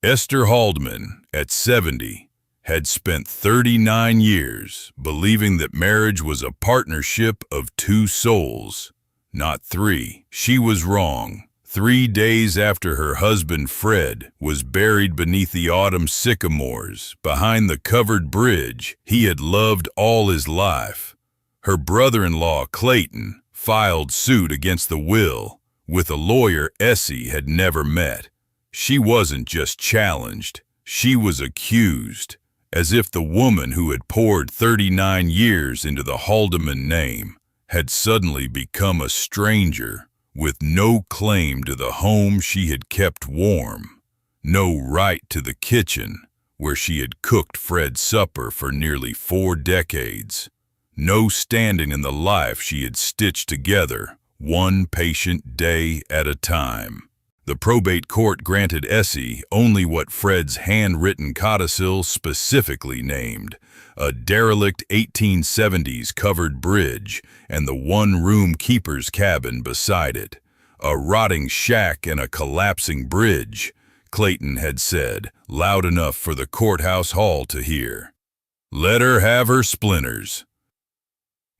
Esther Haldeman, at 70, had spent 39 years believing that marriage was a partnership of two souls, not three. She was wrong. 3 days after her husband Fred was buried beneath the autumn sycamores behind the covered bridge he had loved all his life, her brother-in-law Clayton filed suit against the will with a lawyer Essie had never met. She wasn't just challenged, she was accused, as if the woman who had poured 39 years into the Haldeman name had suddenly become a stranger with no claim to the home she had kept warm, no right to the kitchen where she had cooked Fred's supper for nearly 4 decades, no standing in the life she had stitched together one patient day at a time. The probate court granted Essie only what Fred's handwritten codicil specifically named, a derelict 1870s covered bridge and the one-room keeper's cabin beside it. A rotting shack and a collapsing bridge, Clayton had said, loud enough for the courthouse hall to hear. Let her have her splinters.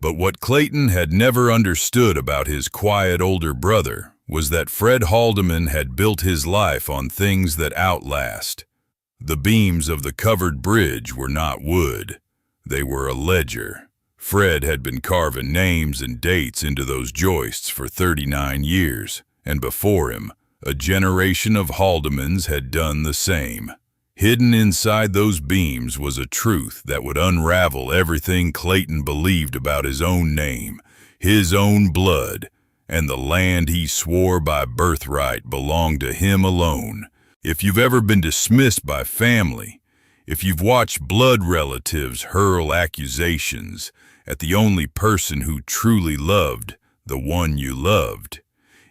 But what Clayton had never understood about his quiet older brother was that Fred Haldeman had built his life on things that outlast. The beams of the covered bridge were not wood. They were a ledger. Fred had been carving names and dates into those joists for 39 years, and before him, a generation of Haldemans had done the same. Hidden inside those beams was a truth that would unravel everything Clayton believed about his own name, his own blood, and the land he swore by birthright belonged to him alone. If you've ever been dismissed by family, if you've watched blood relatives hurl accusations at the only person who truly loved the one you loved,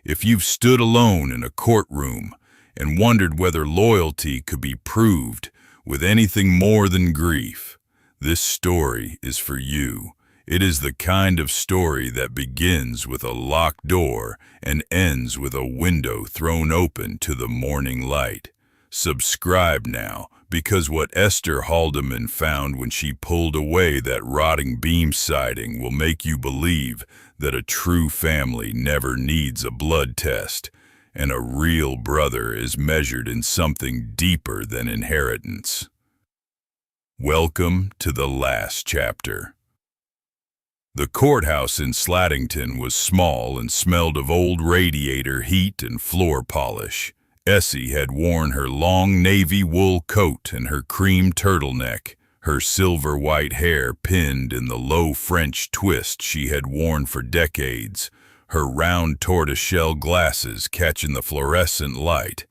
if you've stood alone in a courtroom and wondered whether loyalty could be proved with anything more than grief, this story is for you. It is the kind of story that begins with a locked door and ends with a window thrown open to the morning light. Subscribe now, because what Esther Haldeman found when she pulled away that rotting beam siding will make you believe that a true family never needs a blood test, and a real brother is measured in something deeper than inheritance. Welcome to the last chapter. The courthouse in Slatington was small and smelled of old radiator heat and floor polish. Essie had worn her long navy wool coat and her cream turtleneck, her silver-white hair pinned in the low French twist she had worn for decades, her round tortoiseshell glasses catching the fluorescent light.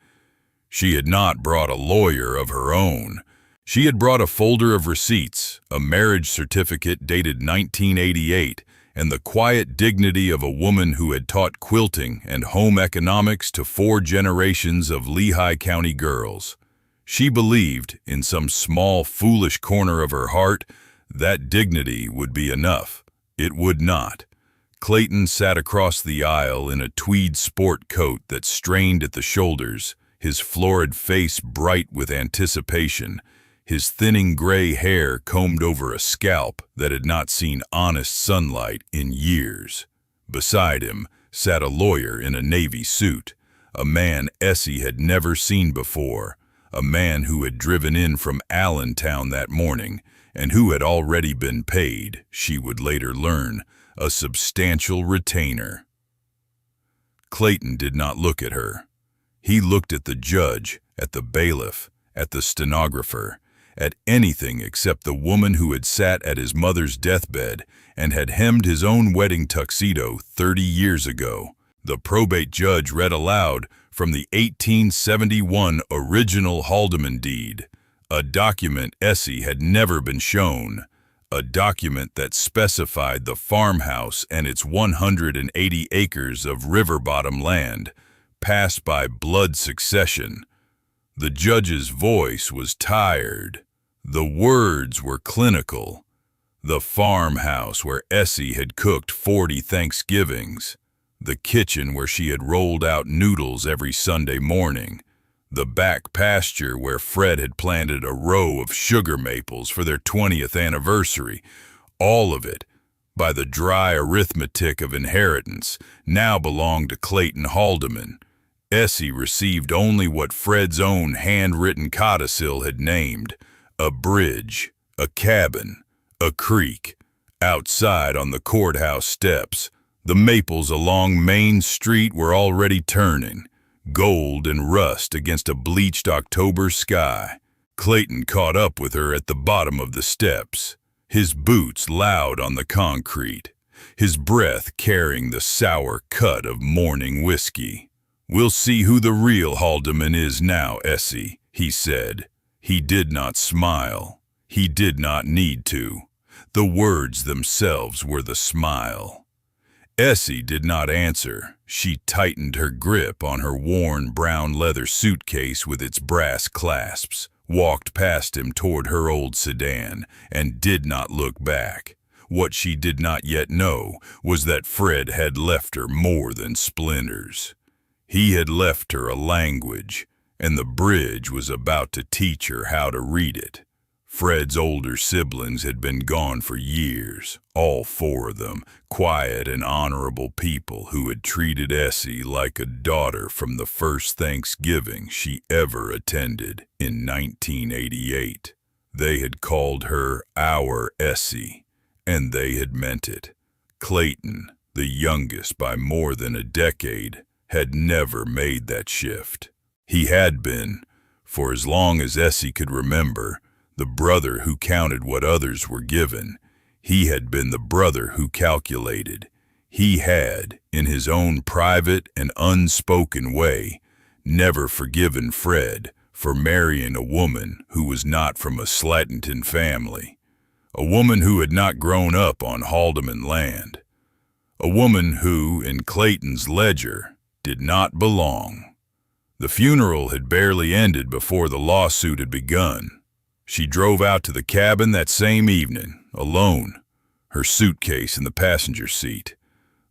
She had not brought a lawyer of her own. She had brought a folder of receipts, a marriage certificate dated 1988, and the quiet dignity of a woman who had taught quilting and home economics to 4 generations of Lehigh County girls. She believed, in some small, foolish corner of her heart, that dignity would be enough. It would not. Clayton sat across the aisle in a tweed sport coat that strained at the shoulders, his florid face bright with anticipation, his thinning gray hair combed over a scalp that had not seen honest sunlight in years. Beside him sat a lawyer in a navy suit, a man Essie had never seen before, a man who had driven in from Allentown that morning and who had already been paid, she would later learn, a substantial retainer. Clayton did not look at her. He looked at the judge, at the bailiff, at the stenographer, at anything except the woman who had sat at his mother's deathbed and had hemmed his own wedding tuxedo 30 years ago. The probate judge read aloud from the 1871 original Haldeman deed, a document Essie had never been shown, a document that specified the farmhouse and its 180 acres of river-bottom land, passed by blood succession. The judge's voice was tired. The words were clinical. The farmhouse where Essie had cooked 40 Thanksgivings. The kitchen where she had rolled out noodles every Sunday morning. the back pasture where Fred had planted a row of sugar maples for their 20th anniversary, all of it, by the dry arithmetic of inheritance, now belonged to Clayton Haldeman. Essie received only what Fred's own handwritten codicil had named: a bridge, a cabin, a creek. Outside on the courthouse steps, the maples along Main Street were already turning, gold and rust against a bleached October sky. Clayton caught up with her at the bottom of the steps, his boots loud on the concrete, his breath carrying the sour cut of morning whiskey. "We'll see who the real Haldeman is now, Essie," he said. He did not smile. He did not need to. The words themselves were the smile. Essie did not answer. She tightened her grip on her worn brown leather suitcase with its brass clasps, walked past him toward her old sedan, and did not look back. What she did not yet know was that Fred had left her more than splinters. He had left her a language, and the bridge was about to teach her how to read it. Fred's older siblings had been gone for years, all four of them, quiet and honorable people who had treated Essie like a daughter from the first Thanksgiving she ever attended in 1988. They had called her our Essie, and they had meant it. Clayton, the youngest by more than a decade, had never made that shift. He had been, for as long as Essie could remember, the brother who counted what others were given. He had been the brother who calculated. He had, in his own private and unspoken way, never forgiven Fred for marrying a woman who was not from a Slatenton family, a woman who had not grown up on Haldeman land, a woman who, in Clayton's ledger, did not belong. The funeral had barely ended before the lawsuit had begun. She drove out to the cabin that same evening, alone, her suitcase in the passenger seat,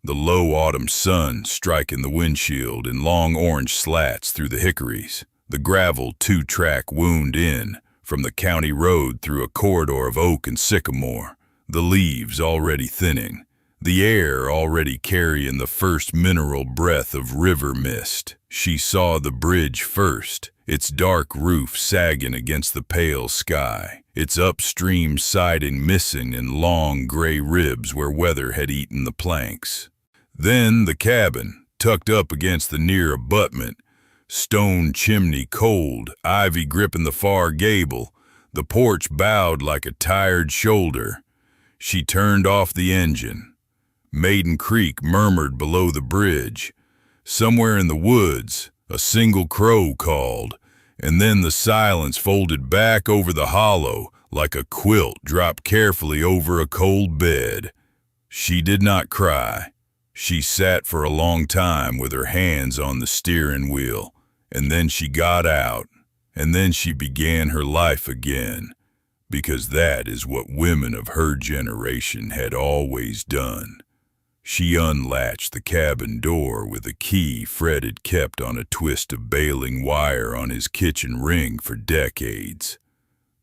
the low autumn sun striking the windshield in long orange slats through the hickories, the gravel two-track wound in from the county road through a corridor of oak and sycamore, the leaves already thinning, the air already carrying the first mineral breath of river mist. She saw the bridge first, its dark roof sagging against the pale sky, its upstream siding missing in long gray ribs where weather had eaten the planks. Then the cabin, tucked up against the near abutment, stone chimney cold, ivy gripping the far gable, the porch bowed like a tired shoulder. She turned off the engine. Maiden Creek murmured below the bridge. Somewhere in the woods, a single crow called, and then the silence folded back over the hollow like a quilt dropped carefully over a cold bed. She did not cry. She sat for a long time with her hands on the steering wheel, and then she got out, and then she began her life again, because that is what women of her generation had always done. She unlatched the cabin door with a key Fred had kept on a twist of baling wire on his kitchen ring for decades.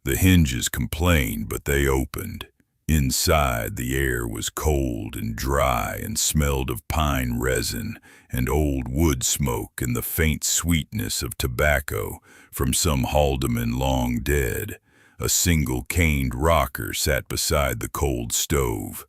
The hinges complained, but they opened. Inside, the air was cold and dry and smelled of pine resin and old wood smoke and the faint sweetness of tobacco from some Haldeman long dead. A single caned rocker sat beside the cold stove.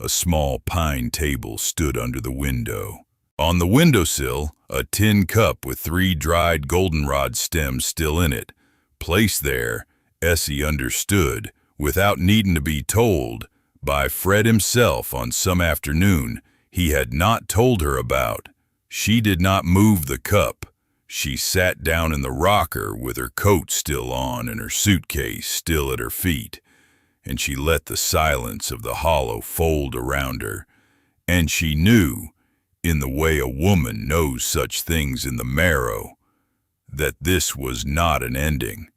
A small pine table stood under the window. On the windowsill, a tin cup with 3 dried goldenrod stems still in it. Placed there, Essie understood, without needing to be told, by Fred himself on some afternoon he had not told her about. She did not move the cup. She sat down in the rocker with her coat still on and her suitcase still at her feet, and she let the silence of the hollow fold around her, and she knew, in the way a woman knows such things in the marrow, that this was not an ending.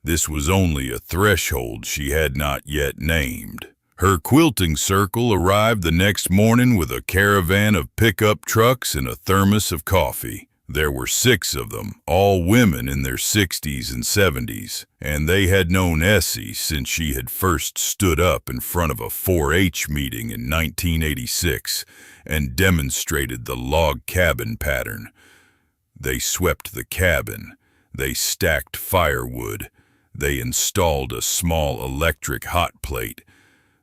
This was only a threshold she had not yet named. Her quilting circle arrived the next morning with a caravan of pickup trucks and a thermos of coffee. There were 6 of them, all women in their 60s and 70s, and they had known Essie since she had first stood up in front of a 4-H meeting in 1986 and demonstrated the log cabin pattern. They swept the cabin, they stacked firewood, they installed a small electric hot plate,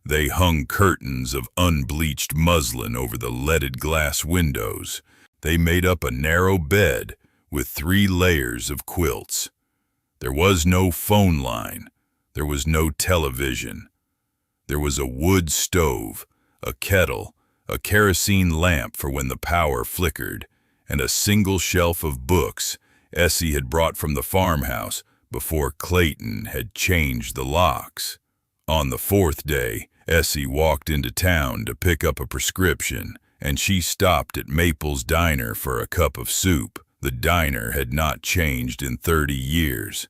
they hung curtains of unbleached muslin over the leaded glass windows. They made up a narrow bed with 3 layers of quilts. There was no phone line. There was no television. There was a wood stove, a kettle, a kerosene lamp for when the power flickered, and a single shelf of books Essie had brought from the farmhouse before Clayton had changed the locks. On the 4th day, Essie walked into town to pick up a prescription, and she stopped at Maple's Diner for a cup of soup. The diner had not changed in 30 years.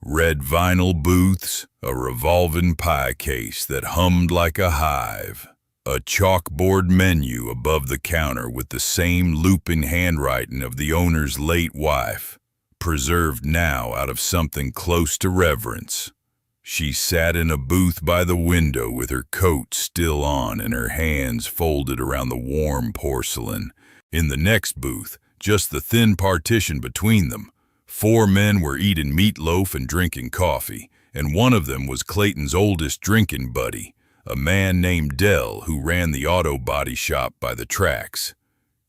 Red vinyl booths, a revolving pie case that hummed like a hive, a chalkboard menu above the counter with the same looping handwriting of the owner's late wife, preserved now out of something close to reverence. She sat in a booth by the window with her coat still on and her hands folded around the warm porcelain. In the next booth, just the thin partition between them, 4 men were eating meatloaf and drinking coffee, and one of them was Clayton's oldest drinking buddy, a man named Dell who ran the auto body shop by the tracks.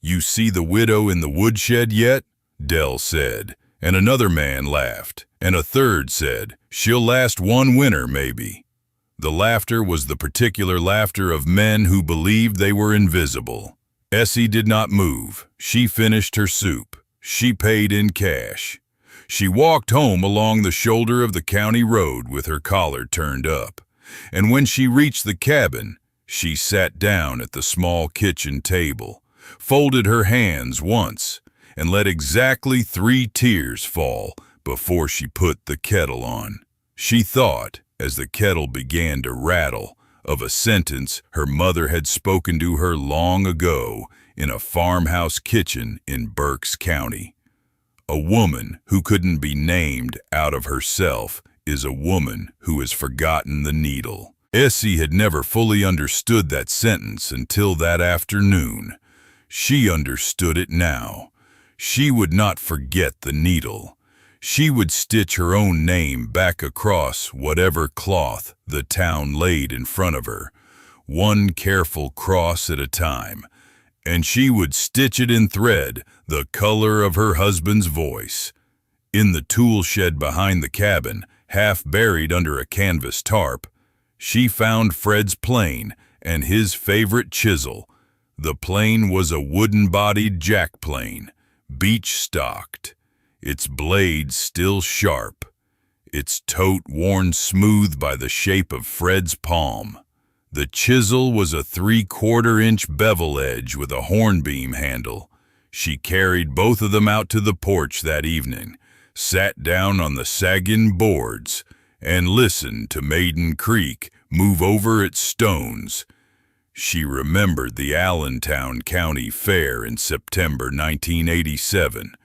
"You see the widow in the woodshed yet?" Dell said, and another man laughed, and a third said, "She'll last one winter, maybe." The laughter was the particular laughter of men who believed they were invisible. Essie did not move. She finished her soup. She paid in cash. She walked home along the shoulder of the county road with her collar turned up, and when she reached the cabin, she sat down at the small kitchen table, folded her hands once, and let exactly 3 tears fall before she put the kettle on. She thought, as the kettle began to rattle, of a sentence her mother had spoken to her long ago in a farmhouse kitchen in Berks County. A woman who couldn't be named out of herself is a woman who has forgotten the needle. Essie had never fully understood that sentence until that afternoon. She understood it now. She would not forget the needle. She would stitch her own name back across whatever cloth the town laid in front of her, one careful cross at a time, and she would stitch it in thread the color of her husband's voice. In the tool shed behind the cabin, half buried under a canvas tarp, she found Fred's plane and his favorite chisel. The plane was a wooden-bodied jack plane, beech-stocked, its blade still sharp, its tote worn smooth by the shape of Fred's palm. The chisel was a 3/4-inch bevel edge with a hornbeam handle. She carried both of them out to the porch that evening, sat down on the sagging boards, and listened to Maiden Creek move over its stones. She remembered the Allentown County Fair in September 1987.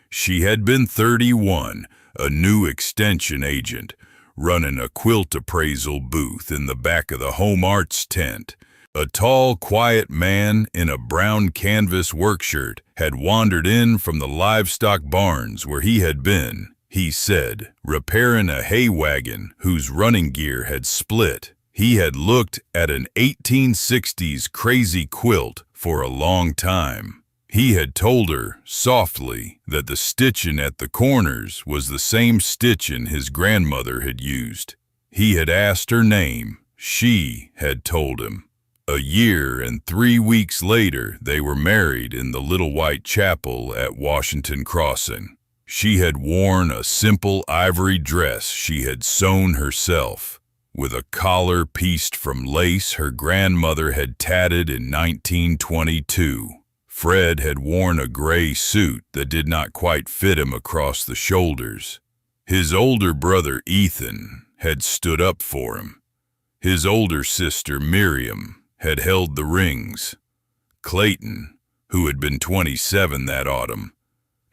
She had been 31, a new extension agent, running a quilt appraisal booth in the back of the Home Arts tent. A tall, quiet man in a brown canvas workshirt had wandered in from the livestock barns where he had been, he said, repairing a hay wagon whose running gear had split. He had looked at an 1860s crazy quilt for a long time. He had told her, softly, that the stitching at the corners was the same stitching his grandmother had used. He had asked her name. She had told him. A year and 3 weeks later, they were married in the little white chapel at Washington Crossing. She had worn a simple ivory dress she had sewn herself, with a collar pieced from lace her grandmother had tatted in 1922. Fred had worn a gray suit that did not quite fit him across the shoulders. His older brother Ethan had stood up for him. His older sister Miriam had held the rings. Clayton, who had been 27 that autumn,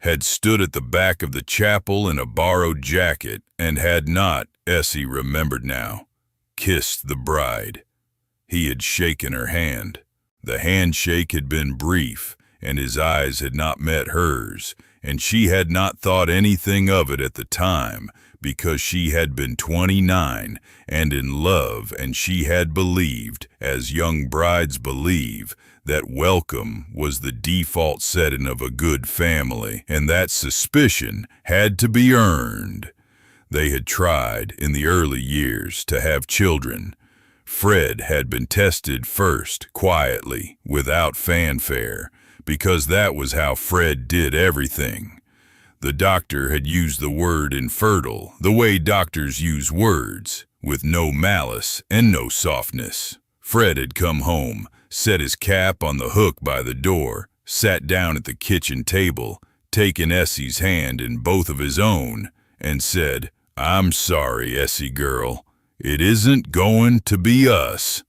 had stood at the back of the chapel in a borrowed jacket and had not, Essie remembered now, kissed the bride. He had shaken her hand. The handshake had been brief, and his eyes had not met hers, and she had not thought anything of it at the time, because she had been 29 and in love, and she had believed, as young brides believe, that welcome was the default setting of a good family, and that suspicion had to be earned. They had tried, in the early years, to have children. Fred had been tested first, quietly, without fanfare, because that was how Fred did everything. The doctor had used the word infertile, the way doctors use words, with no malice and no softness. Fred had come home, set his cap on the hook by the door, sat down at the kitchen table, taken Essie's hand in both of his own, and said, "I'm sorry, Essie girl. It isn't going to be us."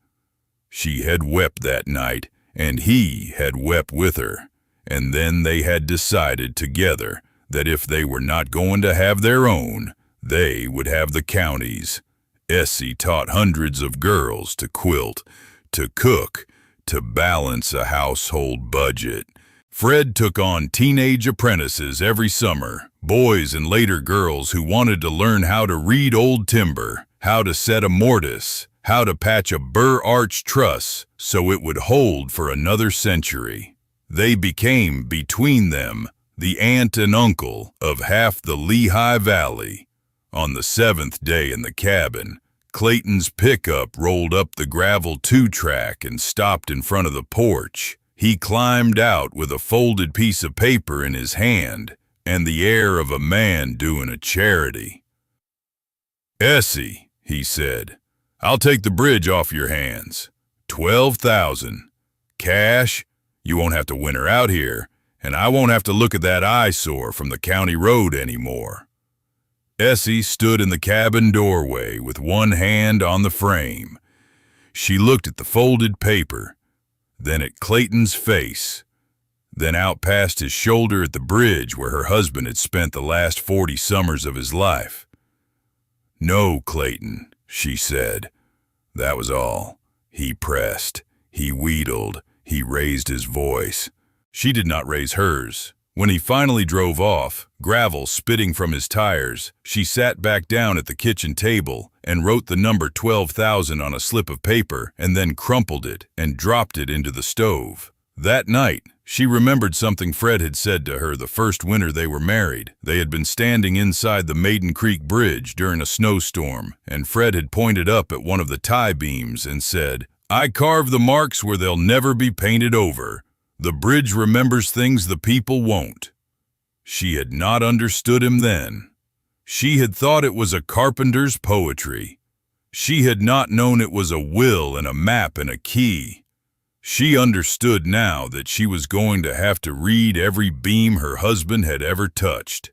She had wept that night, and he had wept with her, and then they had decided together that if they were not going to have their own, they would have the county's. Essie taught hundreds of girls to quilt, to cook, to balance a household budget. Fred took on teenage apprentices every summer, boys and later girls who wanted to learn how to read old timber, how to set a mortise, how to patch a burr-arch truss so it would hold for another century. They became, between them, the aunt and uncle of half the Lehigh Valley. On the 7th day in the cabin, Clayton's pickup rolled up the gravel 2-track and stopped in front of the porch. He climbed out with a folded piece of paper in his hand and the air of a man doing a charity. "Essie," he said, "I'll take the bridge off your hands. 12,000. Cash. You won't have to winter out here, and I won't have to look at that eyesore from the county road anymore." Essie stood in the cabin doorway with one hand on the frame. She looked at the folded paper, then at Clayton's face, then out past his shoulder at the bridge where her husband had spent the last 40 summers of his life. "No, Clayton," she said. That was all. He pressed, he wheedled, he raised his voice. She did not raise hers. When he finally drove off, gravel spitting from his tires, she sat back down at the kitchen table and wrote the number 12,000 on a slip of paper and then crumpled it and dropped it into the stove. That night, she remembered something Fred had said to her the first winter they were married. They had been standing inside the Maiden Creek Bridge during a snowstorm, and Fred had pointed up at one of the tie beams and said, "I carved the marks where they'll never be painted over. The bridge remembers things the people won't." She had not understood him then. She had thought it was a carpenter's poetry. She had not known it was a will and a map and a key. She understood now that she was going to have to read every beam her husband had ever touched.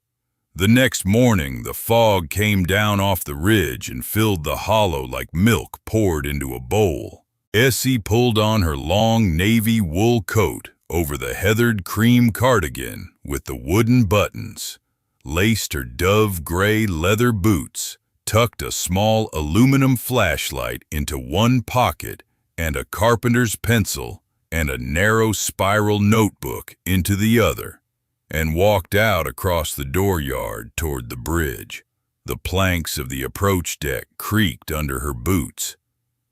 The next morning, the fog came down off the ridge and filled the hollow like milk poured into a bowl. Essie pulled on her long navy wool coat over the heathered cream cardigan with the wooden buttons, laced her dove gray leather boots, tucked a small aluminum flashlight into one pocket and a carpenter's pencil and a narrow spiral notebook into the other, and walked out across the dooryard toward the bridge. The planks of the approach deck creaked under her boots.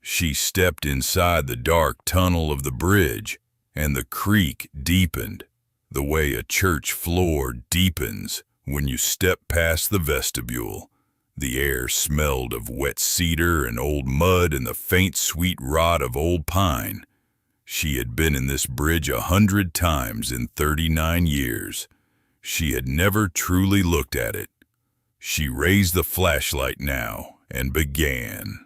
She stepped inside the dark tunnel of the bridge, and the creak deepened, the way a church floor deepens when you step past the vestibule. The air smelled of wet cedar and old mud and the faint sweet rot of old pine. She had been in this bridge 100 times in 39 years. She had never truly looked at it. She raised the flashlight now and began.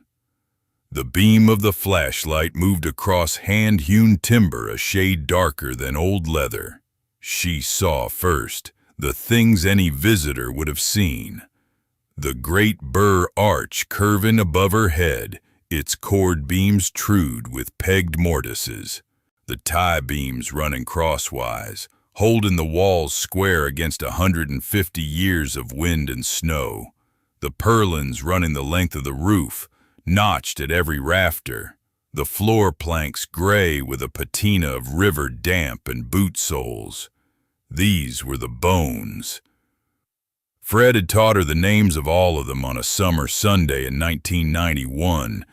The beam of the flashlight moved across hand-hewn timber a shade darker than old leather. She saw first the things any visitor would have seen. The great burr arch curving above her head, its cord beams trued with pegged mortises, the tie beams running crosswise, holding the walls square against 150 years of wind and snow, the purlins running the length of the roof, notched at every rafter, the floor planks gray with a patina of river damp and boot soles. These were the bones. Fred had taught her the names of all of them on a summer Sunday in 1991,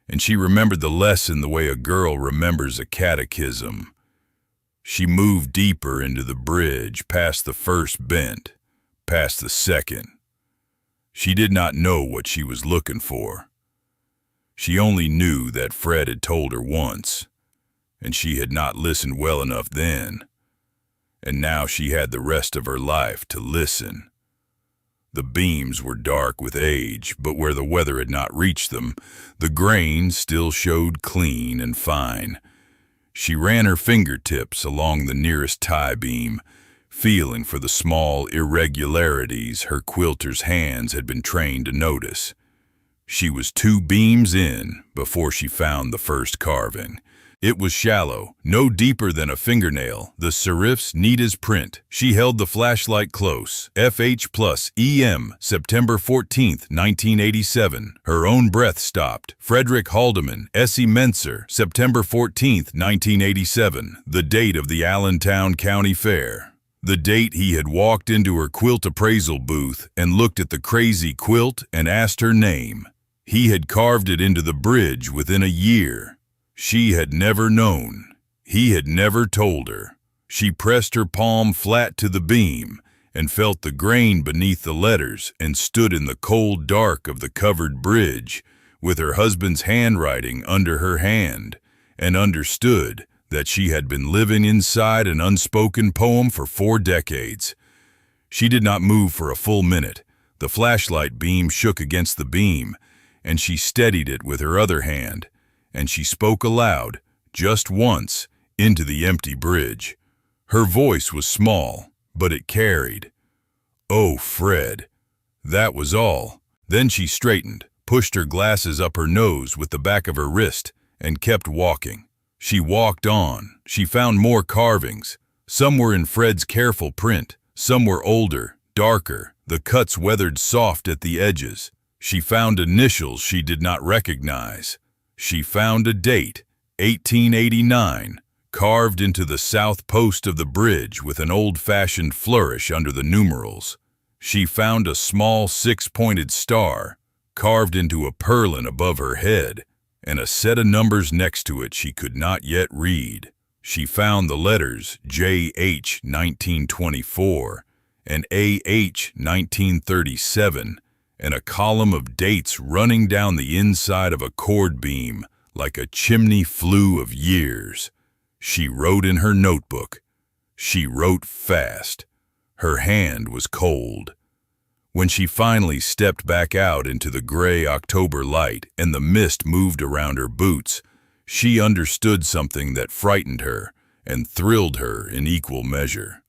and she remembered the lesson the way a girl remembers a catechism. She moved deeper into the bridge, past the first bent, past the second. She did not know what she was looking for. She only knew that Fred had told her once, and she had not listened well enough then. And now she had the rest of her life to listen. The beams were dark with age, but where the weather had not reached them, the grain still showed clean and fine. She ran her fingertips along the nearest tie beam, feeling for the small irregularities her quilter's hands had been trained to notice. She was 2 beams in before she found the first carving. It was shallow, no deeper than a fingernail, the serif's neat as print. She held the flashlight close. FH plus EM, September 14th, 1987. Her own breath stopped. Frederick Haldeman, Essie, September 14th, 1987. The date of the Allentown County Fair. The date he had walked into her quilt appraisal booth and looked at the crazy quilt and asked her name. He had carved it into the bridge within a year. She had never known. He had never told her. She pressed her palm flat to the beam and felt the grain beneath the letters and stood in the cold dark of the covered bridge with her husband's handwriting under her hand and understood that she had been living inside an unspoken poem for 4 decades. She did not move for a full minute. The flashlight beam shook against the beam, and she steadied it with her other hand, and she spoke aloud, just once, into the empty bridge. Her voice was small, but it carried. "Oh, Fred." That was all. Then she straightened, pushed her glasses up her nose with the back of her wrist, and kept walking. She walked on. She found more carvings. Some were in Fred's careful print. Some were older, darker, the cuts weathered soft at the edges. She found initials she did not recognize. She found a date, 1889, carved into the south post of the bridge with an old-fashioned flourish under the numerals. She found a small 6-pointed star, carved into a purlin above her head, and a set of numbers next to it she could not yet read. She found the letters JH 1924 and AH 1937, and a column of dates running down the inside of a cord beam like a chimney flue of years. She wrote in her notebook. She wrote fast. Her hand was cold. When she finally stepped back out into the gray October light and the mist moved around her boots, she understood something that frightened her and thrilled her in equal measure.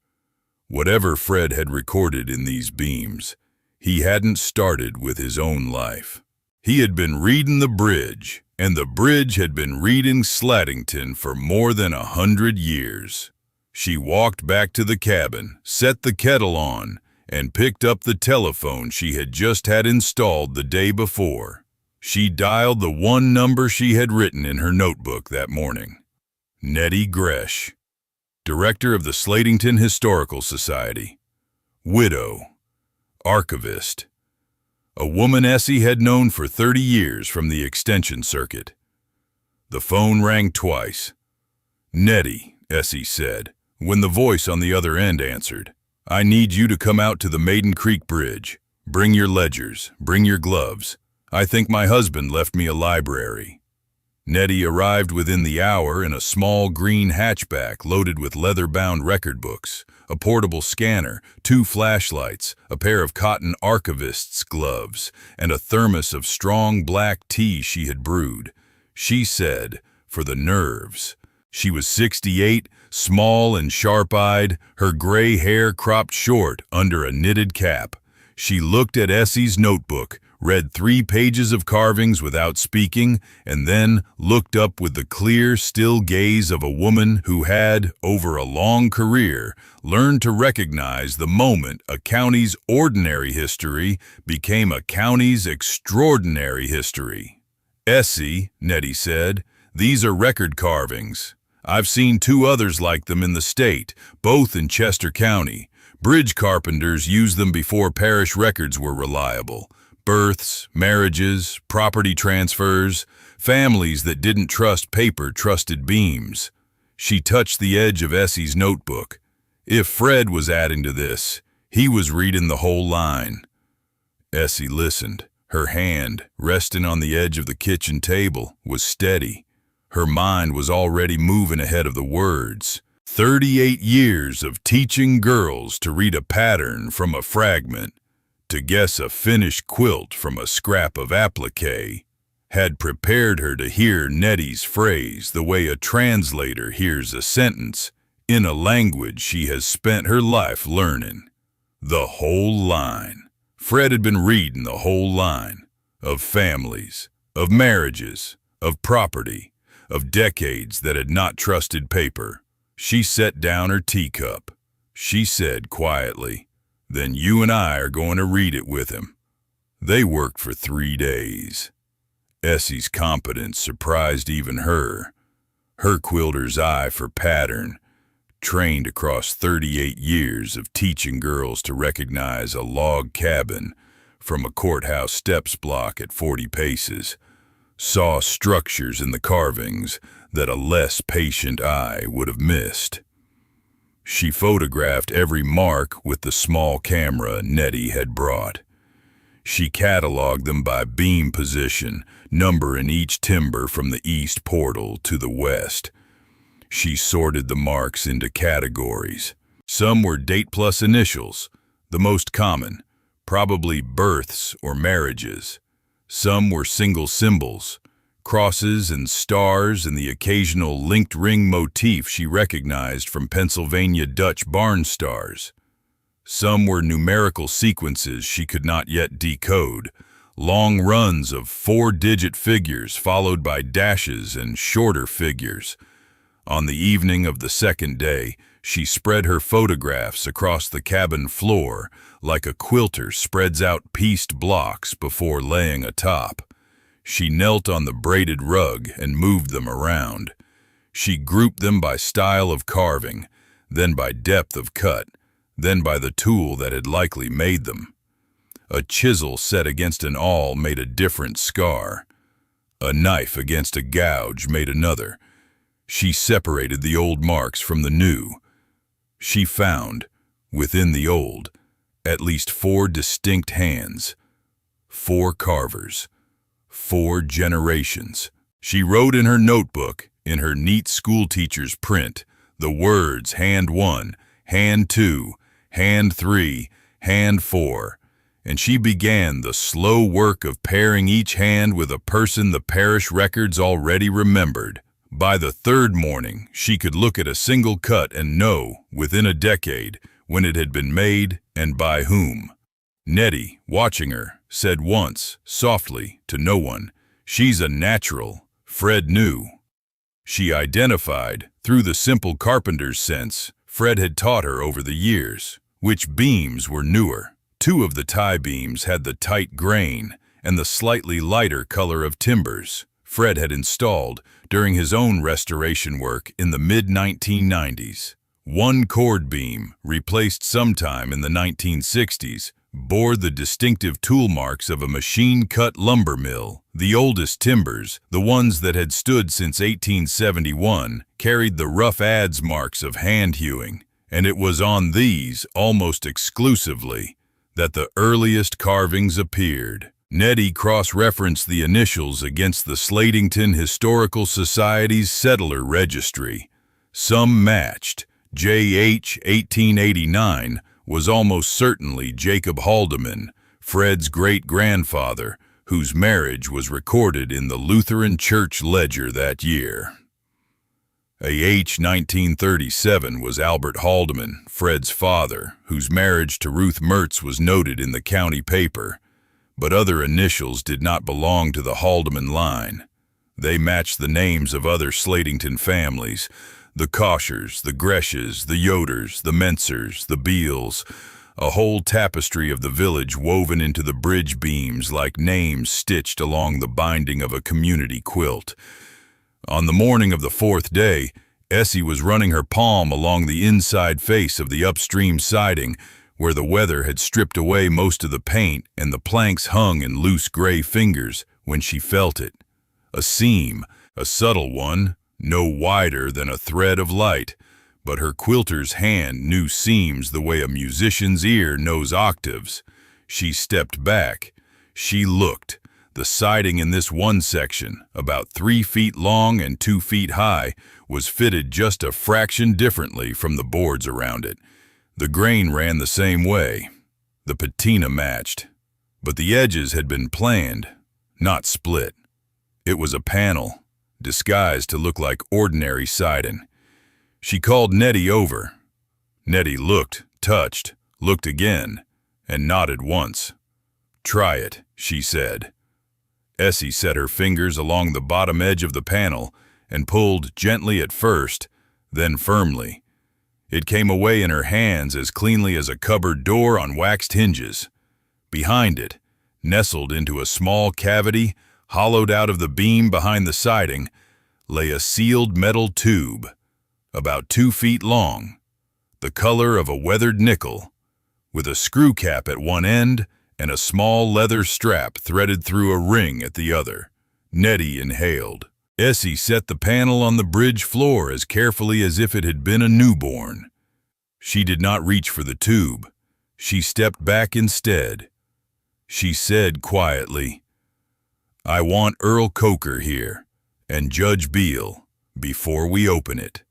Whatever Fred had recorded in these beams, he hadn't started with his own life. He had been reading the bridge, and the bridge had been reading Slatington for more than 100 years. She walked back to the cabin, set the kettle on, and picked up the telephone she had just had installed the day before. She dialed the one number she had written in her notebook that morning. Nettie Gresh, director of the Slatington Historical Society, widow, archivist, a woman Essie had known for 30 years from the extension circuit. The phone rang twice. "Nettie," Essie said, when the voice on the other end answered. "I need you to come out to the Maiden Creek Bridge. Bring your ledgers, bring your gloves. I think my husband left me a library." Nettie arrived within the hour in a small green hatchback loaded with leather-bound record books, a portable scanner, 2 flashlights, a pair of cotton archivist's gloves, and a thermos of strong black tea she had brewed. She said, "For the nerves." She was 68, small and sharp-eyed, her gray hair cropped short under a knitted cap. She looked at Essie's notebook, read 3 pages of carvings without speaking, and then looked up with the clear, still gaze of a woman who had, over a long career, learned to recognize the moment a county's ordinary history became a county's extraordinary history. "Essie," Nettie said, "these are record carvings. I've seen 2 others like them in the state, both in Chester County. Bridge-carpenters used them before parish records were reliable. Births, marriages, property transfers, families that didn't trust paper trusted beams." She touched the edge of Essie's notebook. If Fred was adding to this, he was reading the whole line. Essie listened. Her hand, resting on the edge of the kitchen table, was steady. Her mind was already moving ahead of the words. 38 years of teaching girls to read a pattern from a fragment, to guess a finished quilt from a scrap of applique, had prepared her to hear Nettie's phrase the way a translator hears a sentence, in a language she has spent her life learning. The whole line. Fred had been reading the whole line. Of families, of marriages, of property, of decades that had not trusted paper. She set down her teacup. She said quietly, "Then you and I are going to read it with him." They worked for 3 days. Essie's competence surprised even her. Her quilter's eye for pattern, trained across 38 years of teaching girls to recognize a log cabin from a courthouse steps block at 40 paces, saw structures in the carvings that a less patient eye would have missed. She photographed every mark with the small camera Nettie had brought. She cataloged them by beam position, numbering each timber from the east portal to the west. She sorted the marks into categories. Some were date plus initials, the most common, probably births or marriages. Some were single symbols, crosses and stars and the occasional linked ring motif she recognized from Pennsylvania Dutch barn stars. Some were numerical sequences she could not yet decode, long runs of 4-digit figures followed by dashes and shorter figures. On the evening of the second day, she spread her photographs across the cabin floor like a quilter spreads out pieced blocks before laying atop. She knelt on the braided rug and moved them around. She grouped them by style of carving, then by depth of cut, then by the tool that had likely made them. A chisel set against an awl made a different scar. A knife against a gouge made another. She separated the old marks from the new. She found, within the old, at least 4 distinct hands, 4 carvers, 4 generations. She wrote in her notebook, in her neat schoolteacher's print, the words hand 1, hand 2, hand 3, hand 4, and she began the slow work of pairing each hand with a person the parish records already remembered. By the 3rd morning, she could look at a single cut and know, within a decade, when it had been made and by whom. Nettie, watching her, said once, softly, to no one, "She's a natural." Fred knew. She identified, through the simple carpenter's sense Fred had taught her over the years, which beams were newer. 2 of the tie beams had the tight grain and the slightly lighter color of timbers Fred had installed during his own restoration work in the mid-1990s. 1 chord beam, replaced sometime in the 1960s, bore the distinctive tool marks of a machine-cut lumber mill. The oldest timbers, the ones that had stood since 1871, carried the rough adze marks of hand hewing, and it was on these, almost exclusively, that the earliest carvings appeared. Nettie cross-referenced the initials against the Slatington Historical Society's settler registry. Some matched. J.H. 1889 was almost certainly Jacob Haldeman, Fred's great-grandfather, whose marriage was recorded in the Lutheran Church ledger that year. A.H. 1937 was Albert Haldeman, Fred's father, whose marriage to Ruth Mertz was noted in the county paper. but other initials did not belong to the Haldeman line. They matched the names of other Slatington families: the Koshers, the Greshes, the Yoders, the Mensers, the Beals, a whole tapestry of the village woven into the bridge beams like names stitched along the binding of a community quilt. On the morning of the fourth day, Essie was running her palm along the inside face of the upstream siding, where the weather had stripped away most of the paint and the planks hung in loose gray fingers, when she felt it. A seam, a subtle one, no wider than a thread of light, but her quilter's hand knew seams the way a musician's ear knows octaves. She stepped back. She looked. The siding in this one section, about 3 feet long and 2 feet high, was fitted just a fraction differently from the boards around it. The grain ran the same way. The patina matched. But the edges had been planed, not split. It was a panel, disguised to look like ordinary siding. She called Nettie over. Nettie looked, touched, looked again, and nodded once. "Try it," she said. Essie set her fingers along the bottom edge of the panel and pulled gently at first, then firmly. It came away in her hands as cleanly as a cupboard door on waxed hinges. Behind it, nestled into a small cavity, hollowed out of the beam behind the siding, lay a sealed metal tube, about 2 feet long, the color of a weathered nickel, with a screw cap at one end and a small leather strap threaded through a ring at the other. Nettie inhaled. Essie set the panel on the bridge floor as carefully as if it had been a newborn. She did not reach for the tube. She stepped back instead. She said quietly, "I want Earl Coker here, and Judge Beal, before we open it."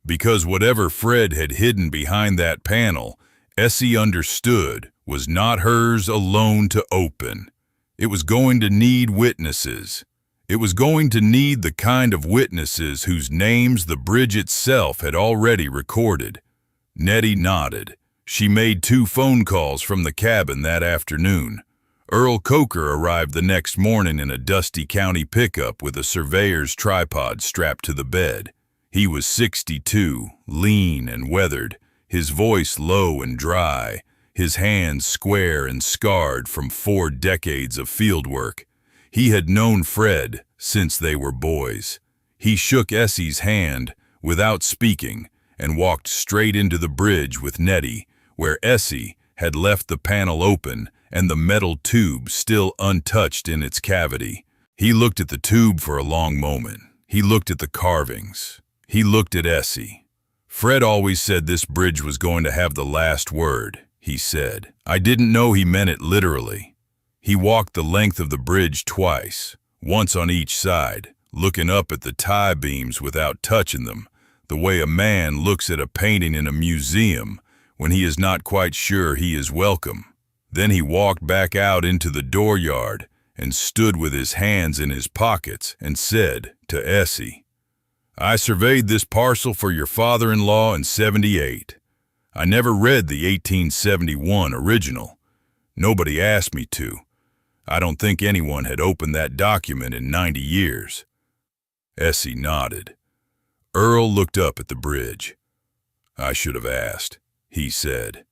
Because whatever Fred had hidden behind that panel, Essie understood was not hers alone to open. It was going to need witnesses. It was going to need the kind of witnesses whose names the bridge itself had already recorded. Nettie nodded. She made 2 phone calls from the cabin that afternoon. Earl Coker arrived the next morning in a dusty county pickup with a surveyor's tripod strapped to the bed. He was 62, lean and weathered, his voice low and dry, his hands square and scarred from 4 decades of fieldwork. He had known Fred since they were boys. He shook Essie's hand without speaking and walked straight into the bridge with Nettie, where Essie had left the panel open and the metal tube still untouched in its cavity. He looked at the tube for a long moment. He looked at the carvings. He looked at Essie. "Fred always said this bridge was going to have the last word," he said. "I didn't know he meant it literally." He walked the length of the bridge twice, once on each side, looking up at the tie beams without touching them, the way a man looks at a painting in a museum when he is not quite sure he is welcome. Then he walked back out into the dooryard and stood with his hands in his pockets and said to Essie, "I surveyed this parcel for your father-in-law in '78. I never read the 1871 original. Nobody asked me to. I don't think anyone had opened that document in 90 years. Essie nodded. Earl looked up at the bridge. "I should have asked," he said.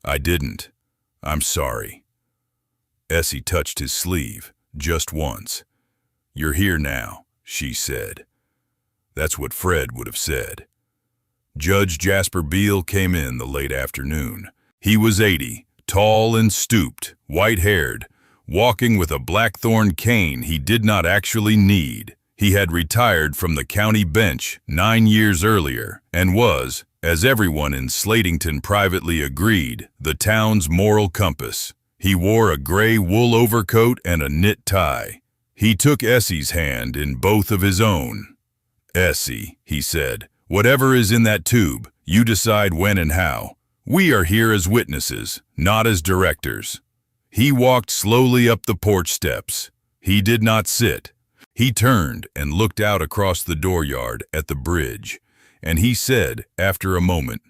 "I didn't. I'm sorry." Essie touched his sleeve, just once. "You're here now," she said. That's what Fred would have said. Judge Jasper Beal came in the late afternoon. He was 80, tall and stooped, white-haired, walking with a blackthorn cane he did not actually need. He had retired from the county bench 9 years earlier and was, as everyone in Slatington privately agreed, the town's moral compass. He wore a gray wool overcoat and a knit tie. He took Essie's hand in both of his own. "Essie," he said, "whatever is in that tube, you decide when and how. We are here as witnesses, not as directors." He walked slowly up the porch steps. He did not sit. He turned and looked out across the dooryard at the bridge, and he said, after a moment,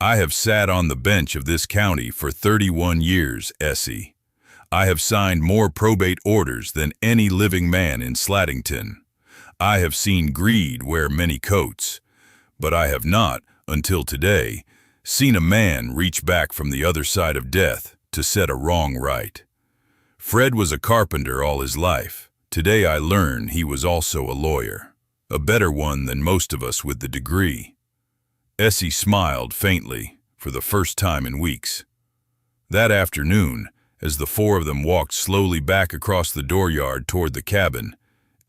"I have sat on the bench of this county for 31 years, Essie. I have signed more probate orders than any living man in Slatington. I have seen greed wear many coats, but I have not, until today, seen a man reach back from the other side of death to set a wrong right. Fred was a carpenter all his life. Today I learn he was also a lawyer, a better one than most of us with the degree. Essie smiled faintly for the first time in weeks. That afternoon, as the four of them walked slowly back across the dooryard toward the cabin,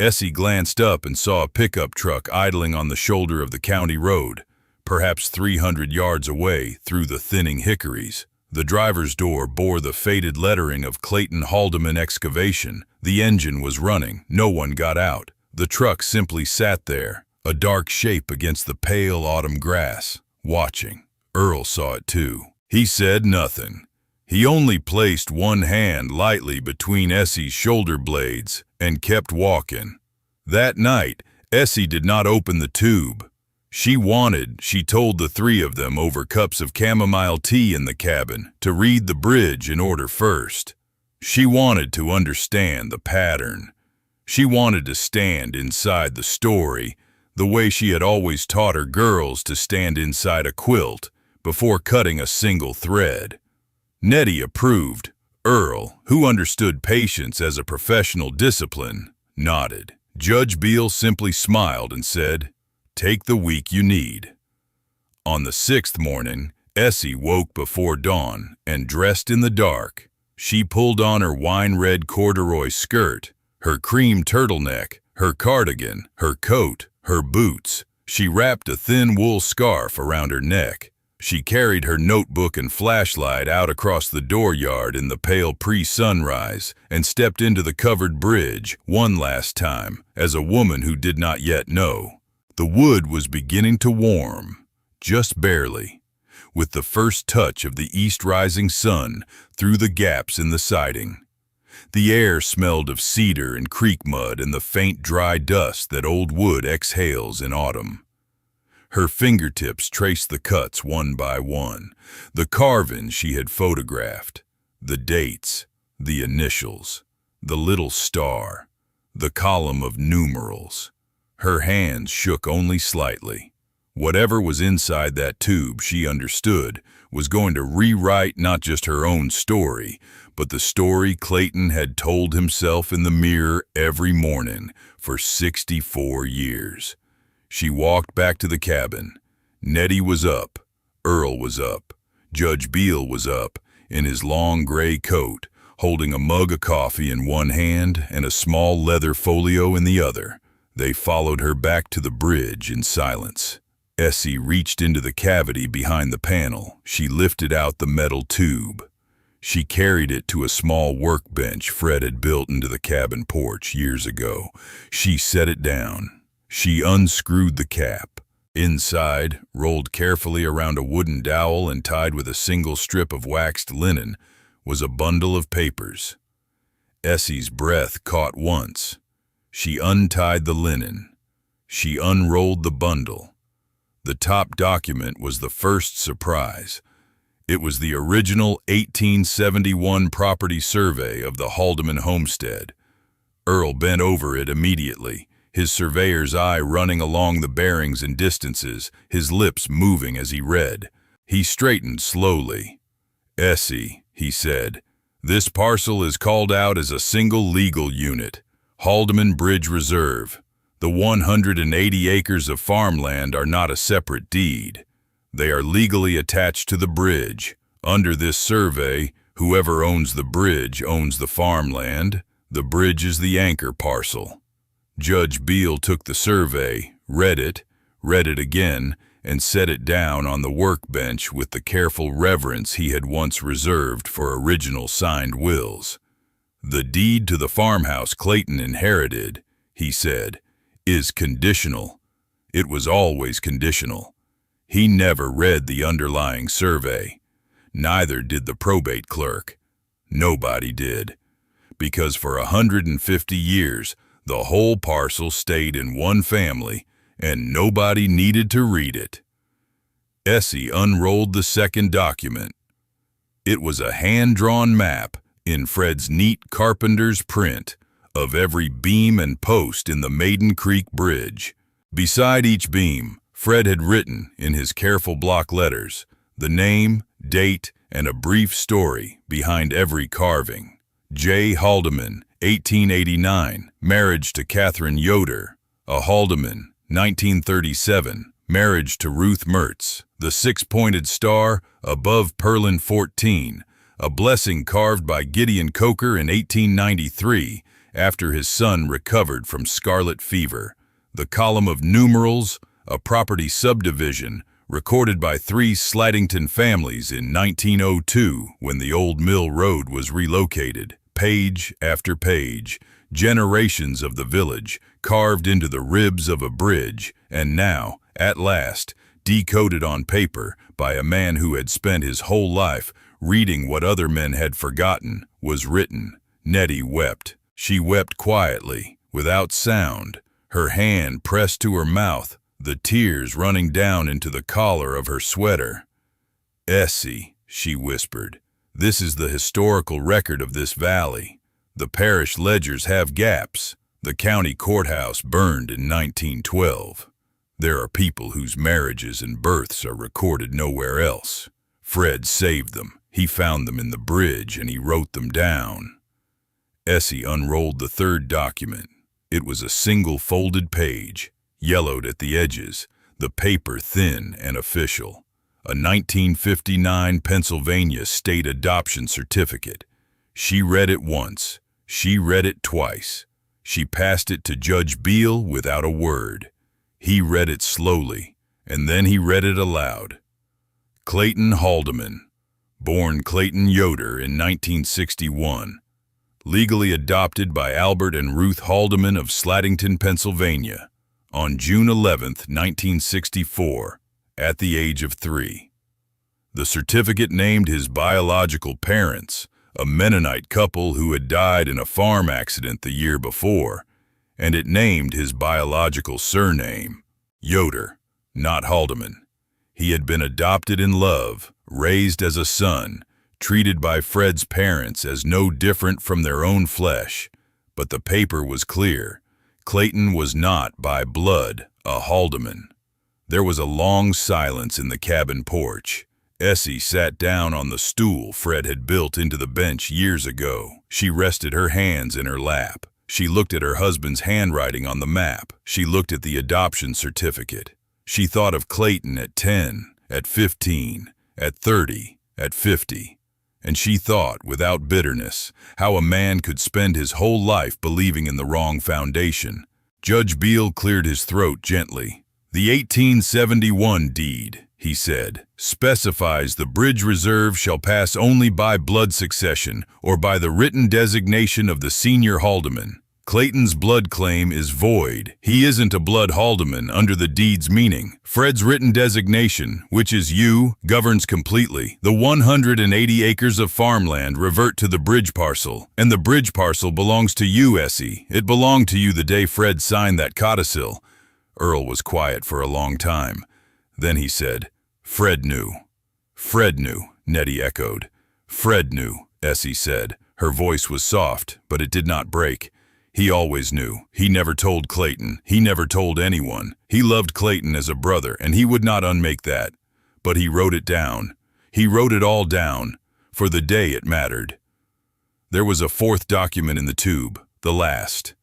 Essie glanced up and saw a pickup truck idling on the shoulder of the county road, perhaps 300 yards away through the thinning hickories. The driver's door bore the faded lettering of Clayton Haldeman Excavation. The engine was running. No one got out. The truck simply sat there, a dark shape against the pale autumn grass, watching. Earl saw it too. He said nothing. He only placed one hand lightly between Essie's shoulder blades and kept walking. That night, Essie did not open the tube. She told the three of them over cups of chamomile tea in the cabin, to read the bridge in order first. She wanted to understand the pattern. She wanted to stand inside the story, the way she had always taught her girls to stand inside a quilt before cutting a single thread. Nettie approved. Earl, who understood patience as a professional discipline, nodded. Judge Beale simply smiled and said, "Take the week you need." On the 6th morning, Essie woke before dawn and dressed in the dark. She pulled on her wine-red corduroy skirt, her cream turtleneck, her cardigan, her coat, her boots. She wrapped a thin wool scarf around her neck. She carried her notebook and flashlight out across the dooryard in the pale pre-sunrise and stepped into the covered bridge one last time as a woman who did not yet know. The wood was beginning to warm, just barely, with the first touch of the east-rising sun through the gaps in the siding. The air smelled of cedar and creek mud and the faint dry dust that old wood exhales in autumn. Her fingertips traced the cuts one by one, the carvings she had photographed, the dates, the initials, the little star, the column of numerals. Her hands shook only slightly. Whatever was inside that tube, she understood, was going to rewrite not just her own story, but the story Clayton had told himself in the mirror every morning for 64 years. She walked back to the cabin. Nettie was up. Earl was up. Judge Beale was up, in his long gray coat, holding a mug of coffee in one hand and a small leather folio in the other. They followed her back to the bridge in silence. Essie reached into the cavity behind the panel. She lifted out the metal tube. She carried it to a small workbench Fred had built into the cabin porch years ago. She set it down. She unscrewed the cap. Inside, rolled carefully around a wooden dowel and tied with a single strip of waxed linen, was a bundle of papers. Essie's breath caught once. She untied the linen. She unrolled the bundle. The top document was the first surprise. It was the original 1871 property survey of the Haldeman homestead. Earl bent over it immediately, his surveyor's eye running along the bearings and distances, his lips moving as he read. He straightened slowly. "Essie," he said, "this parcel is called out as a single legal unit, Haldeman Bridge Reserve. The 180 acres of farmland are not a separate deed. They are legally attached to the bridge. Under this survey, whoever owns the bridge owns the farmland. The bridge is the anchor parcel." Judge Beale took the survey, read it again, and set it down on the workbench with the careful reverence he had once reserved for original signed wills. "The deed to the farmhouse Clayton inherited," he said, "is conditional. It was always conditional. He never read the underlying survey. Neither did the probate clerk. Nobody did. Because for 150 years, the whole parcel stayed in one family, and nobody needed to read it." Essie unrolled the second document. It was a hand-drawn map, in Fred's neat carpenter's print of every beam and post in the Maiden Creek Bridge. Beside each beam, Fred had written, in his careful block letters, the name, date, and a brief story behind every carving. J. Haldeman, 1889, marriage to Catherine Yoder. A Haldeman, 1937, marriage to Ruth Mertz. The six-pointed star above Perlin 14, a blessing carved by Gideon Coker in 1893 after his son recovered from scarlet fever. The column of numerals, a property subdivision, recorded by three Slatington families in 1902 when the old mill road was relocated. Page after page, generations of the village carved into the ribs of a bridge, and now, at last, decoded on paper by a man who had spent his whole life reading what other men had forgotten, was written. Nettie wept. She wept quietly, without sound, her hand pressed to her mouth, the tears running down into the collar of her sweater. "Essie," she whispered, "this is the historical record of this valley. The parish ledgers have gaps. The county courthouse burned in 1912. There are people whose marriages and births are recorded nowhere else. Fred saved them. He found them in the bridge and he wrote them down." Essie unrolled the third document. It was a single folded page, yellowed at the edges, the paper thin and official. A 1959 Pennsylvania state adoption certificate. She read it once. She read it twice. She passed it to Judge Beale without a word. He read it slowly, and then he read it aloud. Clayton Haldeman, born Clayton Yoder in 1961. Legally adopted by Albert and Ruth Haldeman of Slatington, Pennsylvania, on June 11, 1964, at the age of 3. The certificate named his biological parents, a Mennonite couple who had died in a farm accident the year before, and it named his biological surname, Yoder, not Haldeman. He had been adopted in love, raised as a son, treated by Fred's parents as no different from their own flesh, but the paper was clear. Clayton was not, by blood, a Haldeman. There was a long silence in the cabin porch. Essie sat down on the stool Fred had built into the bench years ago. She rested her hands in her lap. She looked at her husband's handwriting on the map. She looked at the adoption certificate. She thought of Clayton at 10, at 15, at 30, at 50. And she thought, without bitterness, how a man could spend his whole life believing in the wrong foundation. Judge Beale cleared his throat gently. "The 1871 deed," he said, "specifies the bridge reserve shall pass only by blood succession or by the written designation of the senior Haldeman. Clayton's blood claim is void. He isn't a blood Haldeman under the deed's meaning. Fred's written designation, which is you, governs completely. The 180 acres of farmland revert to the bridge parcel, and the bridge parcel belongs to you, Essie. It belonged to you the day Fred signed that codicil." Earl was quiet for a long time. Then he said, "Fred knew." "Fred knew," Nettie echoed. "Fred knew," Essie said. Her voice was soft, but it did not break. "He always knew. He never told Clayton. He never told anyone. He loved Clayton as a brother, and he would not unmake that. But he wrote it down. He wrote it all down, for the day it mattered." There was a fourth document in the tube, the last.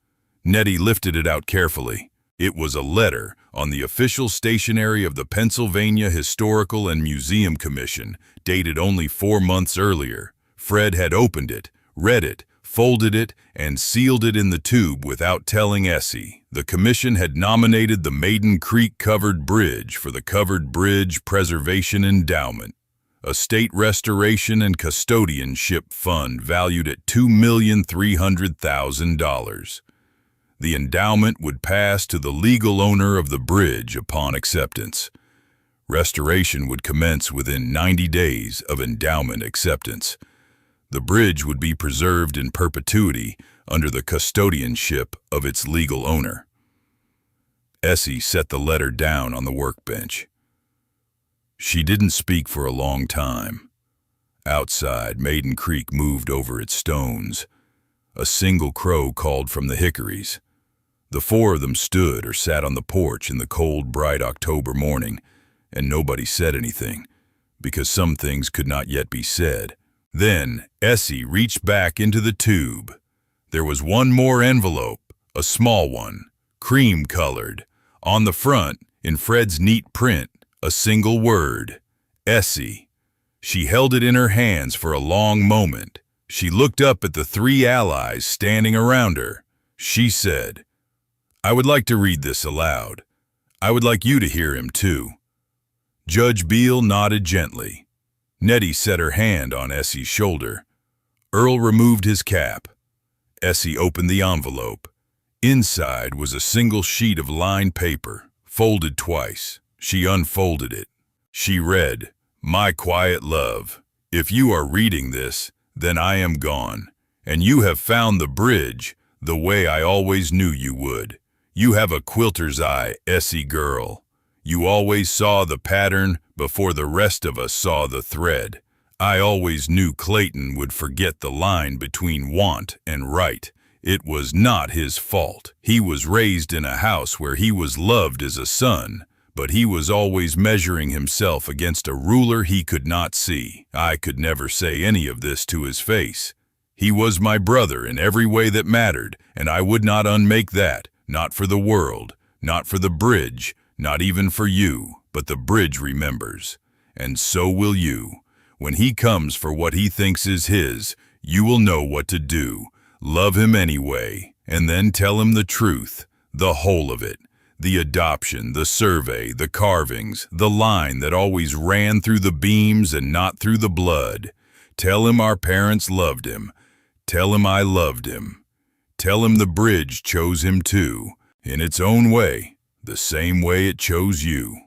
Nettie lifted it out carefully. It was a letter on the official stationery of the Pennsylvania Historical and Museum Commission, dated only 4 months earlier. Fred had opened it, read it, folded it, and sealed it in the tube without telling Essie. The commission had nominated the Maiden Creek Covered Bridge for the Covered Bridge Preservation Endowment, a state restoration and custodianship fund valued at $2,300,000. The endowment would pass to the legal owner of the bridge upon acceptance. Restoration would commence within 90 days of endowment acceptance. The bridge would be preserved in perpetuity under the custodianship of its legal owner. Essie set the letter down on the workbench. She didn't speak for a long time. Outside, Maiden Creek moved over its stones. A single crow called from the hickories. The four of them stood or sat on the porch in the cold, bright October morning, and nobody said anything, because some things could not yet be said. Then Essie reached back into the tube. There was one more envelope, a small one, cream-colored. On the front, in Fred's neat print, a single word, Essie. She held it in her hands for a long moment. She looked up at the three allies standing around her. She said, "I would like to read this aloud. I would like you to hear him too." Judge Beale nodded gently. Nettie set her hand on Essie's shoulder. Earl removed his cap. Essie opened the envelope. Inside was a single sheet of lined paper, folded twice. She unfolded it. She read, "My quiet love, if you are reading this, then I am gone, and you have found the bridge the way I always knew you would. You have a quilter's eye, Essie girl. You always saw the pattern before the rest of us saw the thread. I always knew Clayton would forget the line between want and right. It was not his fault. He was raised in a house where he was loved as a son, but he was always measuring himself against a ruler he could not see. I could never say any of this to his face. He was my brother in every way that mattered, and I would not unmake that, not for the world, not for the bridge, not even for you, but the bridge remembers. And so will you. When he comes for what he thinks is his, you will know what to do. Love him anyway, and then tell him the truth, the whole of it. The adoption, the survey, the carvings, the line that always ran through the beams and not through the blood. Tell him our parents loved him. Tell him I loved him. Tell him the bridge chose him too, in its own way, the same way it chose you.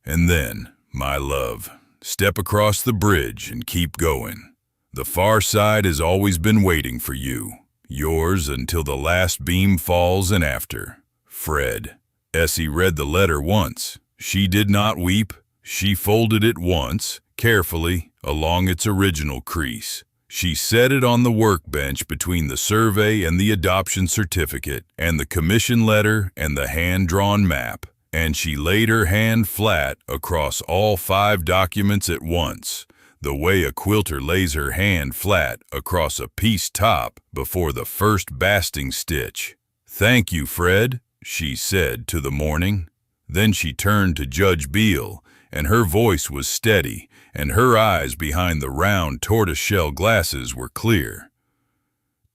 And then, my love, step across the bridge and keep going. The far side has always been waiting for you. Yours until the last beam falls and after. Fred. Essie read the letter once. She did not weep. She folded it once, carefully, along its original crease. She set it on the workbench between the survey and the adoption certificate, and the commission letter and the hand-drawn map, and she laid her hand flat across all 5 documents at once, the way a quilter lays her hand flat across a piece top before the first basting stitch. "Thank you, Fred," she said to the morning. Then she turned to Judge Beale, and her voice was steady, and her eyes behind the round tortoiseshell glasses were clear.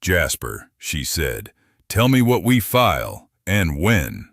"Jasper," she said, "tell me what we file, and when."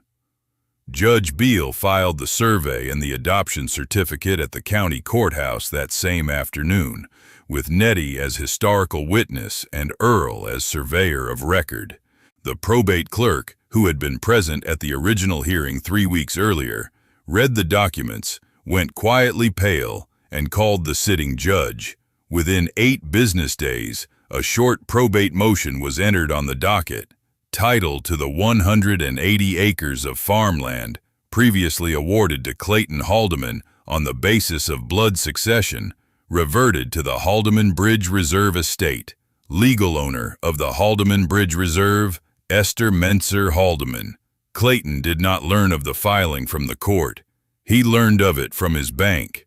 Judge Beale filed the survey and the adoption certificate at the county courthouse that same afternoon, with Nettie as historical witness and Earl as surveyor of record. The probate clerk, who had been present at the original hearing 3 weeks earlier, read the documents, went quietly pale, and called the sitting judge. Within 8 business days, a short probate motion was entered on the docket. Title to the 180 acres of farmland previously awarded to Clayton Haldeman on the basis of blood succession reverted to the Haldeman Bridge Reserve estate. Legal owner of the Haldeman Bridge Reserve, Esther Haldeman. Clayton did not learn of the filing from the court. He learned of it from his bank.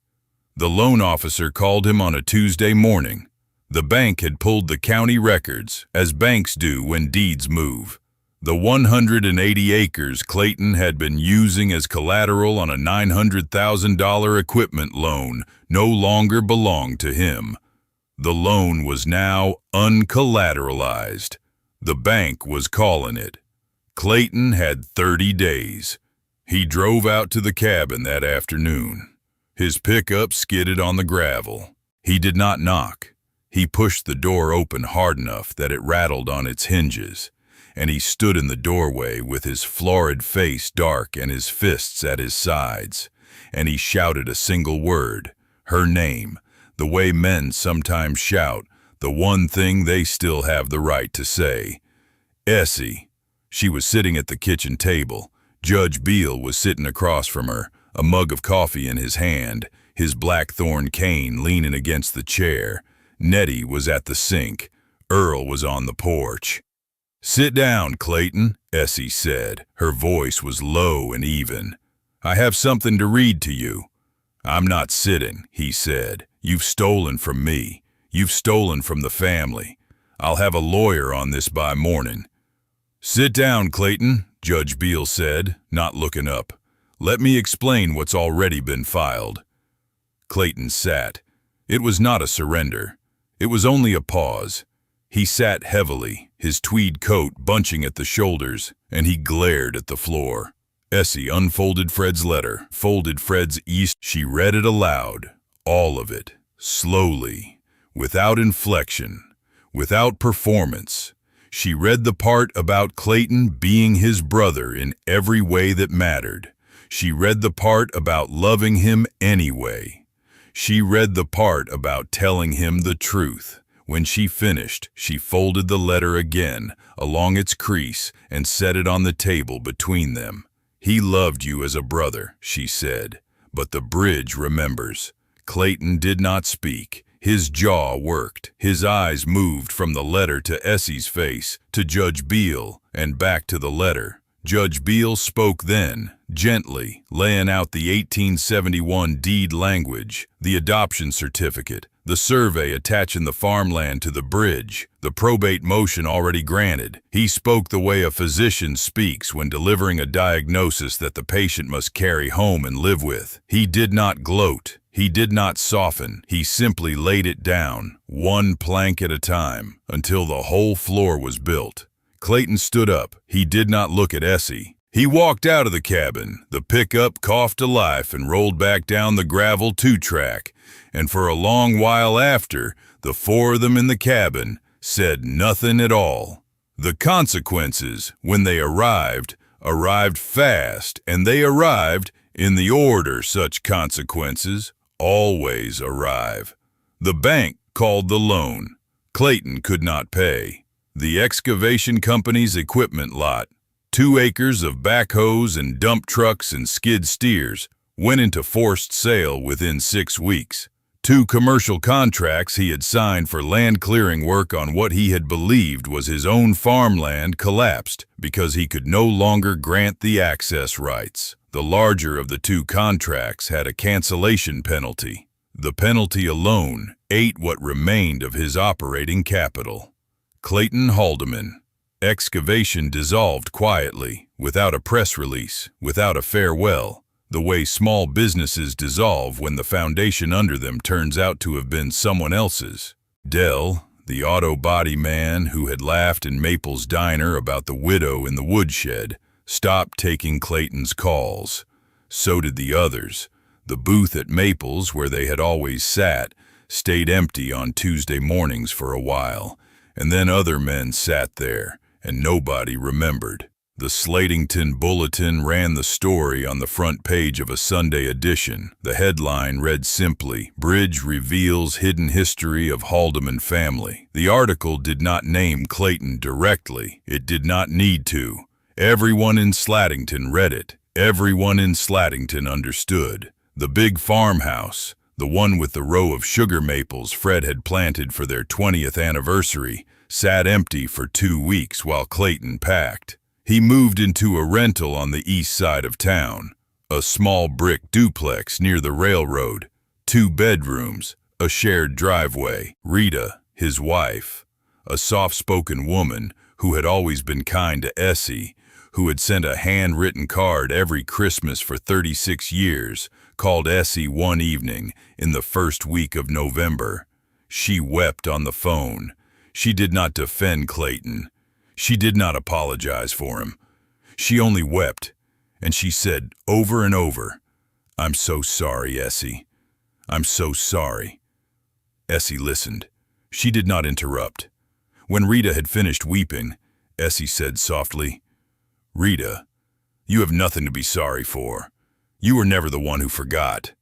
The loan officer called him on a Tuesday morning. The bank had pulled the county records, as banks do when deeds move. The 180 acres Clayton had been using as collateral on a $900,000 equipment loan no longer belonged to him. The loan was now uncollateralized. The bank was calling it. Clayton had 30 days. He drove out to the cabin that afternoon. His pickup skidded on the gravel. He did not knock. He pushed the door open hard enough that it rattled on its hinges, and he stood in the doorway with his florid face dark and his fists at his sides, and he shouted a single word, her name, the way men sometimes shout, the one thing they still have the right to say. Essie. She was sitting at the kitchen table. Judge Beale was sitting across from her, a mug of coffee in his hand, his blackthorn cane leaning against the chair. Nettie was at the sink. Earl was on the porch. "Sit down, Clayton," Essie said. Her voice was low and even. "I have something to read to you." "I'm not sitting," he said. "You've stolen from me. You've stolen from the family. I'll have a lawyer on this by morning." "Sit down, Clayton," Judge Beale said, not looking up. "Let me explain what's already been filed." Clayton sat. It was not a surrender. It was only a pause. He sat heavily, his tweed coat bunching at the shoulders, and he glared at the floor. Essie unfolded Fred's letter, folded Fred's east. She read it aloud, all of it, slowly, without inflection, without performance. She read the part about Clayton being his brother in every way that mattered. She read the part about loving him anyway. She read the part about telling him the truth. When she finished, she folded the letter again, along its crease, and set it on the table between them. "He loved you as a brother," she said, "but the bridge remembers." Clayton did not speak. His jaw worked. His eyes moved from the letter to Essie's face, to Judge Beale, and back to the letter. Judge Beale spoke then, gently, laying out the 1871 deed language, the adoption certificate, the survey attaching the farmland to the bridge, the probate motion already granted. He spoke the way a physician speaks when delivering a diagnosis that the patient must carry home and live with. He did not gloat. He did not soften. He simply laid it down, one plank at a time, until the whole floor was built. Clayton stood up. He did not look at Essie. He walked out of the cabin. The pickup coughed to life and rolled back down the gravel two-track. And for a long while after, the four of them in the cabin said nothing at all. The consequences, when they arrived fast, and they arrived in the order such consequences always arrive. The bank called the loan. Clayton could not pay. The excavation company's equipment lot, 2 acres of backhoes and dump trucks and skid steers, went into forced sale within 6 weeks. 2 commercial contracts he had signed for land clearing work on what he had believed was his own farmland collapsed because he could no longer grant the access rights. The larger of the 2 contracts had a cancellation penalty. The penalty alone ate what remained of his operating capital. Clayton Haldeman. Excavation dissolved quietly, without a press release, without a farewell, the way small businesses dissolve when the foundation under them turns out to have been someone else's. Dell, the auto body man who had laughed in Maple's diner about the widow in the woodshed, stopped taking Clayton's calls. So did the others. The booth at Maple's, where they had always sat, stayed empty on Tuesday mornings for a while, and then other men sat there, and nobody remembered. The Slatington Bulletin ran the story on the front page of a Sunday edition. The headline read simply, "Bridge Reveals Hidden History of Haldeman Family." The article did not name Clayton directly. It did not need to. Everyone in Slatington read it. Everyone in Slatington understood. The big farmhouse, the one with the row of sugar maples Fred had planted for their 20th anniversary, sat empty for 2 weeks while Clayton packed. He moved into a rental on the east side of town, a small brick duplex near the railroad, 2 bedrooms, a shared driveway. Rita, his wife, a soft-spoken woman who had always been kind to Essie, who had sent a handwritten card every Christmas for 36 years, called Essie one evening in the first week of November. She wept on the phone. She did not defend Clayton. She did not apologize for him. She only wept, and she said over and over, "I'm so sorry, Essie. I'm so sorry." Essie listened. She did not interrupt. When Rita had finished weeping, Essie said softly, "Rita, you have nothing to be sorry for. You were never the one who forgot."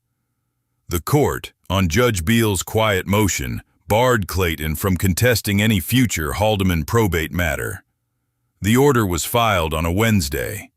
The court, on Judge Beale's quiet motion, barred Clayton from contesting any future Haldeman probate matter. The order was filed on a Wednesday.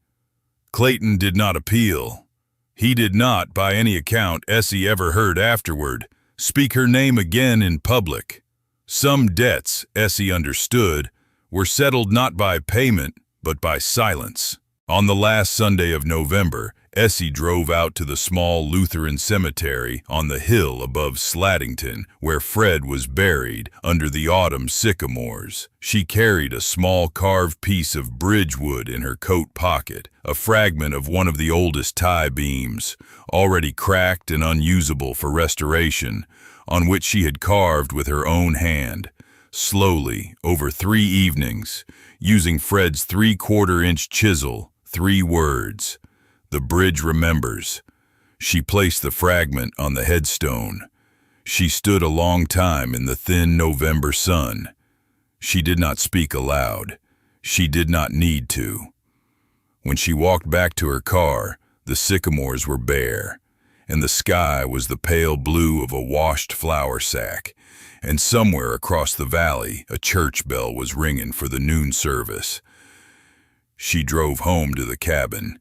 Clayton did not appeal. He did not, by any account Essie ever heard afterward, speak her name again in public. Some debts, Essie understood, were settled not by payment, but by silence. On the last Sunday of November, Essie drove out to the small Lutheran cemetery on the hill above Sladdington, where Fred was buried under the autumn sycamores. She carried a small carved piece of bridge wood in her coat pocket, a fragment of one of the oldest tie beams, already cracked and unusable for restoration, on which she had carved with her own hand, slowly, over 3 evenings, using Fred's 3/4-inch chisel, 3 words: "The bridge remembers." She placed the fragment on the headstone. She stood a long time in the thin November sun. She did not speak aloud. She did not need to. When she walked back to her car, the sycamores were bare, and the sky was the pale blue of a washed flour sack, and somewhere across the valley a church bell was ringing for the noon service. She drove home to the cabin.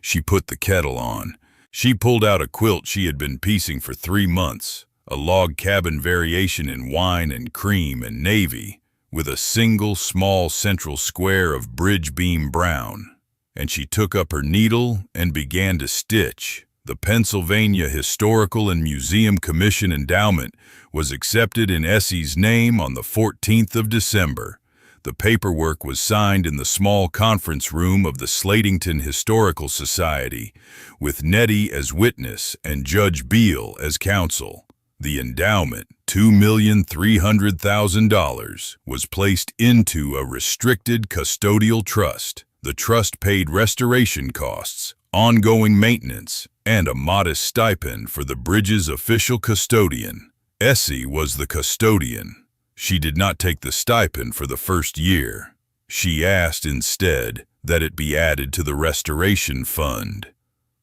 She put the kettle on. She pulled out a quilt she had been piecing for 3 months, a log cabin variation in wine and cream and navy, with a single small central square of bridge beam brown. And she took up her needle and began to stitch. The Pennsylvania Historical and Museum Commission endowment was accepted in Essie's name on the 14th of December. The paperwork was signed in the small conference room of the Slatington Historical Society, with Nettie as witness and Judge Beale as counsel. The endowment, $2,300,000, was placed into a restricted custodial trust. The trust paid restoration costs, ongoing maintenance, and a modest stipend for the bridge's official custodian. Essie was the custodian. She did not take the stipend for the first year. She asked instead that it be added to the restoration fund.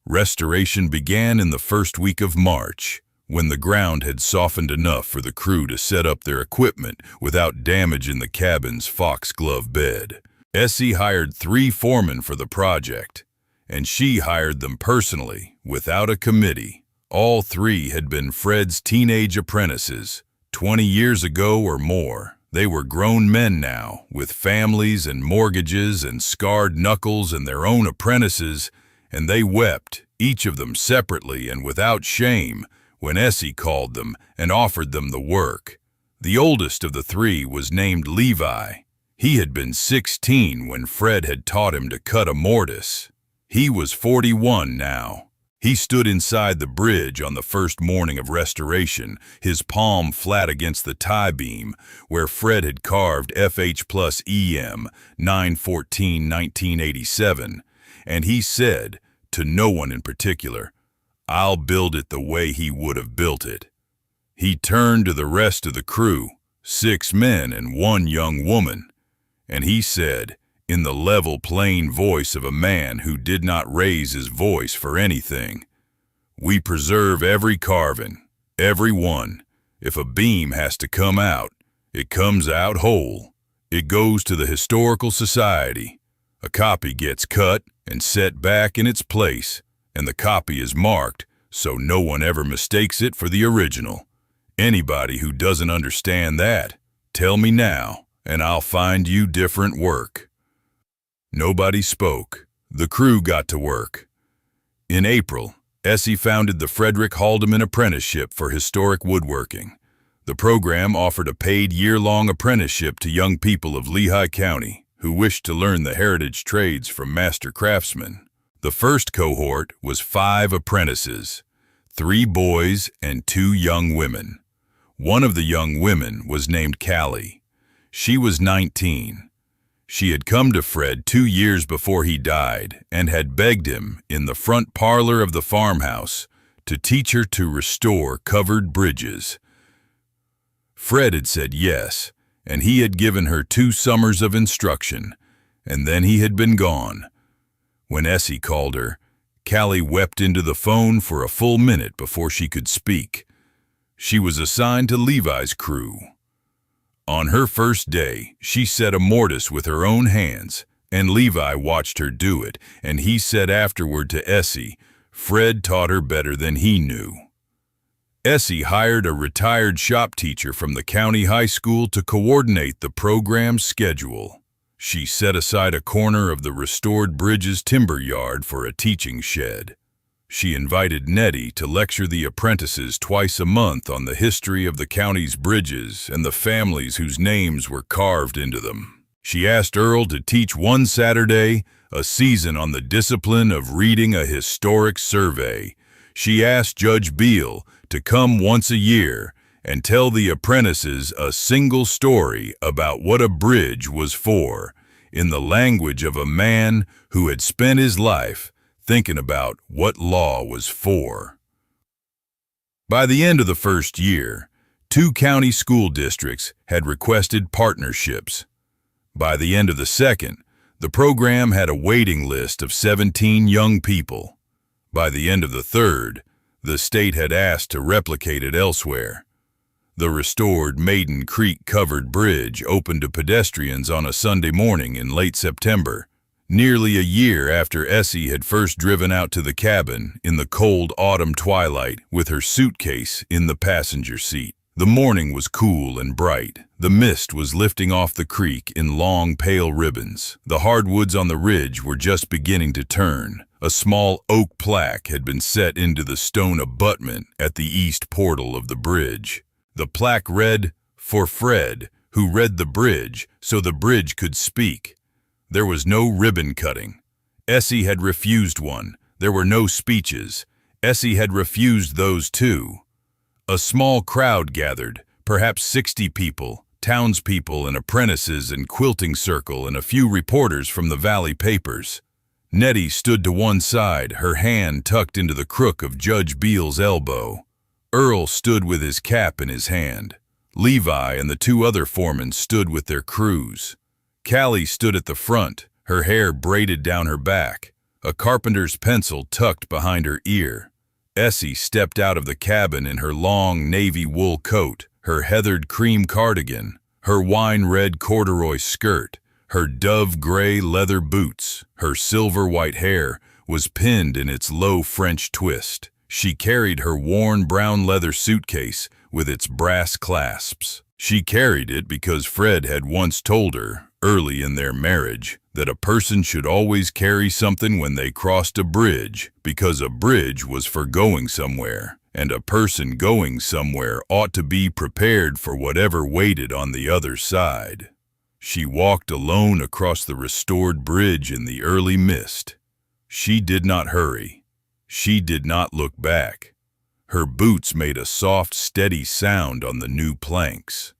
Restoration began in the first week of March, when the ground had softened enough for the crew to set up their equipment without damage in the cabin's foxglove bed. Essie hired 3 foremen for the project, and she hired them personally, without a committee. All 3 had been Fred's teenage apprentices, 20 years ago or more. They were grown men now, with families and mortgages and scarred knuckles and their own apprentices, and they wept, each of them separately and without shame, when Essie called them and offered them the work. The oldest of the 3 was named Levi. He had been 16 when Fred had taught him to cut a mortise. He was 41 now. He stood inside the bridge on the first morning of restoration, his palm flat against the tie beam, where Fred had carved FH plus EM 9/14/1987, and he said, to no one in particular, "I'll build it the way he would have built it." He turned to the rest of the crew, 6 men and 1 young woman, and he said, in the level, plain voice of a man who did not raise his voice for anything, "We preserve every carving, every one. If a beam has to come out, it comes out whole. It goes to the Historical Society. A copy gets cut and set back in its place, and the copy is marked so no one ever mistakes it for the original. Anybody who doesn't understand that, tell me now, and I'll find you different work." Nobody spoke. The crew got to work. In April, Essie founded the Fred Haldeman Apprenticeship for Historic Woodworking. The program offered a paid year-long apprenticeship to young people of Lehigh County who wished to learn the heritage trades from master craftsmen. The first cohort was 5 apprentices, 3 boys and 2 young women. One of the young women was named Callie. She was 19. She had come to Fred 2 years before he died and had begged him in the front parlor of the farmhouse to teach her to restore covered bridges. Fred had said yes, and he had given her 2 summers of instruction, and then he had been gone. When Essie called her, Callie wept into the phone for a full minute before she could speak. She was assigned to Levi's crew. On her first day, she set a mortise with her own hands, and Levi watched her do it, and he said afterward to Essie, Fred taught her better than he knew. Essie hired a retired shop teacher from the county high school to coordinate the program's schedule. She set aside a corner of the restored bridge's timber yard for a teaching shed. She invited Nettie to lecture the apprentices twice a month on the history of the county's bridges and the families whose names were carved into them. She asked Earl to teach one Saturday a season on the discipline of reading a historic survey. She asked Judge Beale to come once a year and tell the apprentices a single story about what a bridge was for, in the language of a man who had spent his life thinking about what law was for. By the end of the first year, 2 county school districts had requested partnerships. By the end of the second, the program had a waiting list of 17 young people. By the end of the third, the state had asked to replicate it elsewhere. The restored Maiden Creek covered bridge opened to pedestrians on a Sunday morning in late September, nearly a year after Essie had first driven out to the cabin in the cold autumn twilight with her suitcase in the passenger seat. The morning was cool and bright. The mist was lifting off the creek in long, pale ribbons. The hardwoods on the ridge were just beginning to turn. A small oak plaque had been set into the stone abutment at the east portal of the bridge. The plaque read, "For Fred, who read the bridge so the bridge could speak." There was no ribbon cutting. Essie had refused one. There were no speeches. Essie had refused those too. A small crowd gathered, perhaps 60 people, townspeople and apprentices and quilting circle and a few reporters from the valley papers. Nettie stood to one side, her hand tucked into the crook of Judge Beale's elbow. Earl stood with his cap in his hand. Levi and the 2 other foremen stood with their crews. Callie stood at the front, her hair braided down her back, a carpenter's pencil tucked behind her ear. Essie stepped out of the cabin in her long navy wool coat, her heathered cream cardigan, her wine-red corduroy skirt, her dove-gray leather boots. Her silver-white hair was pinned in its low French twist. She carried her worn brown leather suitcase with its brass clasps. She carried it because Fred had once told her, early in their marriage, that a person should always carry something when they crossed a bridge, because a bridge was for going somewhere, and a person going somewhere ought to be prepared for whatever waited on the other side. She walked alone across the restored bridge in the early mist. She did not hurry. She did not look back. Her boots made a soft, steady sound on the new planks.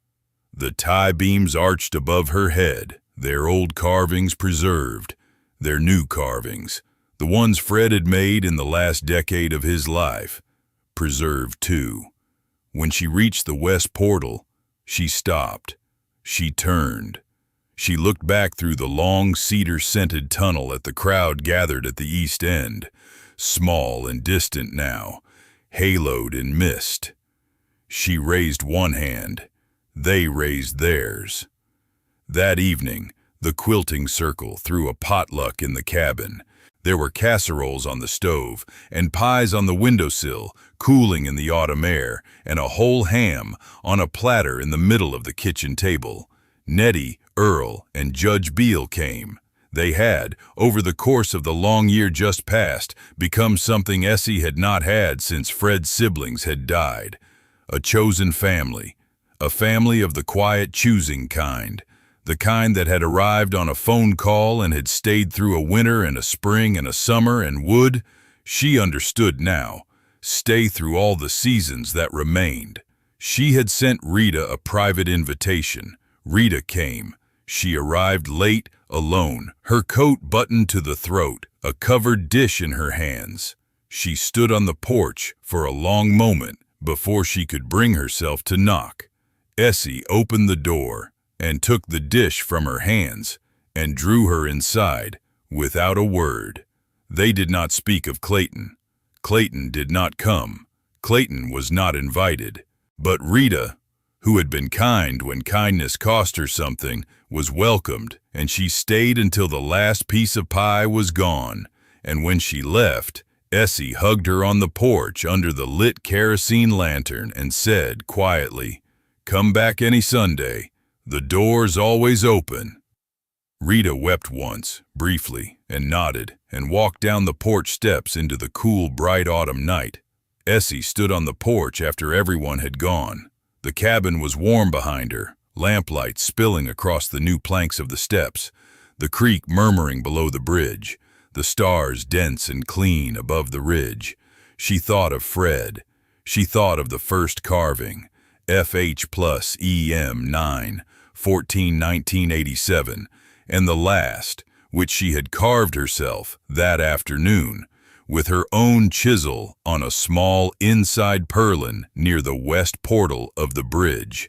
The tie beams arched above her head, their old carvings preserved, their new carvings, the ones Fred had made in the last decade of his life, preserved too. When she reached the west portal, she stopped. She turned. She looked back through the long cedar-scented tunnel at the crowd gathered at the east end, small and distant now, haloed in mist. She raised one hand. They raised theirs. That evening, the quilting circle threw a potluck in the cabin. There were casseroles on the stove and pies on the windowsill, cooling in the autumn air, and a whole ham on a platter in the middle of the kitchen table. Nettie, Earl, and Judge Beale came. They had, over the course of the long year just past, become something Essie had not had since Fred's siblings had died. A chosen family. A family of the quiet, choosing kind. The kind that had arrived on a phone call and had stayed through a winter and a spring and a summer and would, she understood now, stay through all the seasons that remained. She had sent Rita a private invitation. Rita came. She arrived late, alone, her coat buttoned to the throat, a covered dish in her hands. She stood on the porch for a long moment before she could bring herself to knock. Essie opened the door and took the dish from her hands and drew her inside without a word. They did not speak of Clayton. Clayton did not come. Clayton was not invited. But Rita, who had been kind when kindness cost her something, was welcomed, and she stayed until the last piece of pie was gone. And when she left, Essie hugged her on the porch under the lit kerosene lantern and said quietly, "Come back any Sunday. The door's always open." Rita wept once, briefly, and nodded, and walked down the porch steps into the cool, bright autumn night. Essie stood on the porch after everyone had gone. The cabin was warm behind her, lamplight spilling across the new planks of the steps, the creek murmuring below the bridge, the stars dense and clean above the ridge. She thought of Fred. She thought of the first carving, FH plus EM 9, 14/1987, and the last, which she had carved herself that afternoon, with her own chisel on a small inside purlin near the west portal of the bridge.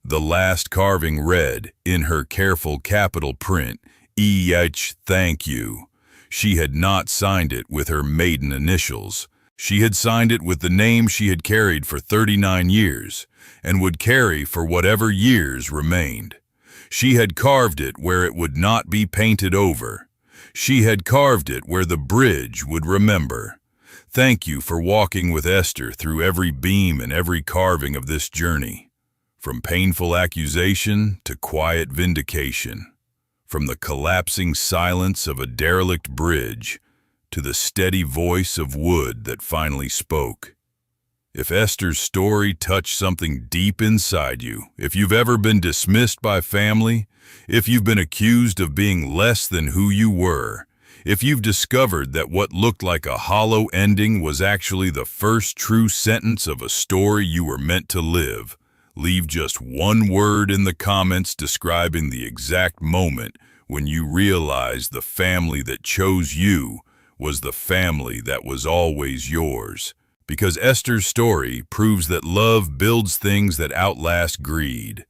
The last carving read, in her careful capital print, "E.H. Thank you." She had not signed it with her maiden initials. She had signed it with the name she had carried for 39 years, and would carry for whatever years remained. She had carved it where it would not be painted over. She had carved it where the bridge would remember. Thank you for walking with Esther through every beam and every carving of this journey. From painful accusation to quiet vindication. From the collapsing silence of a derelict bridge to the steady voice of wood that finally spoke. If Esther's story touched something deep inside you, if you've ever been dismissed by family, if you've been accused of being less than who you were, if you've discovered that what looked like a hollow ending was actually the first true sentence of a story you were meant to live, leave just one word in the comments describing the exact moment when you realized the family that chose you was the family that was always yours. Because Esther's story proves that love builds things that outlast greed,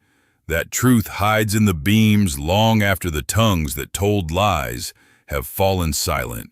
that truth hides in the beams long after the tongues that told lies have fallen silent,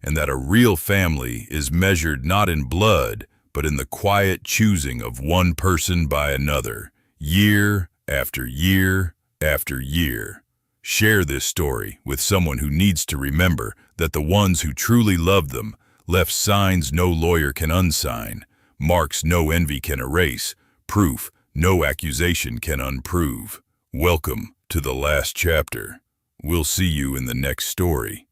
and that a real family is measured not in blood, but in the quiet choosing of one person by another, year after year after year. Share this story with someone who needs to remember that the ones who truly loved them left signs no lawyer can unsign, marks no envy can erase, proof no accusation can unprove. Welcome to the last chapter. We'll see you in the next story.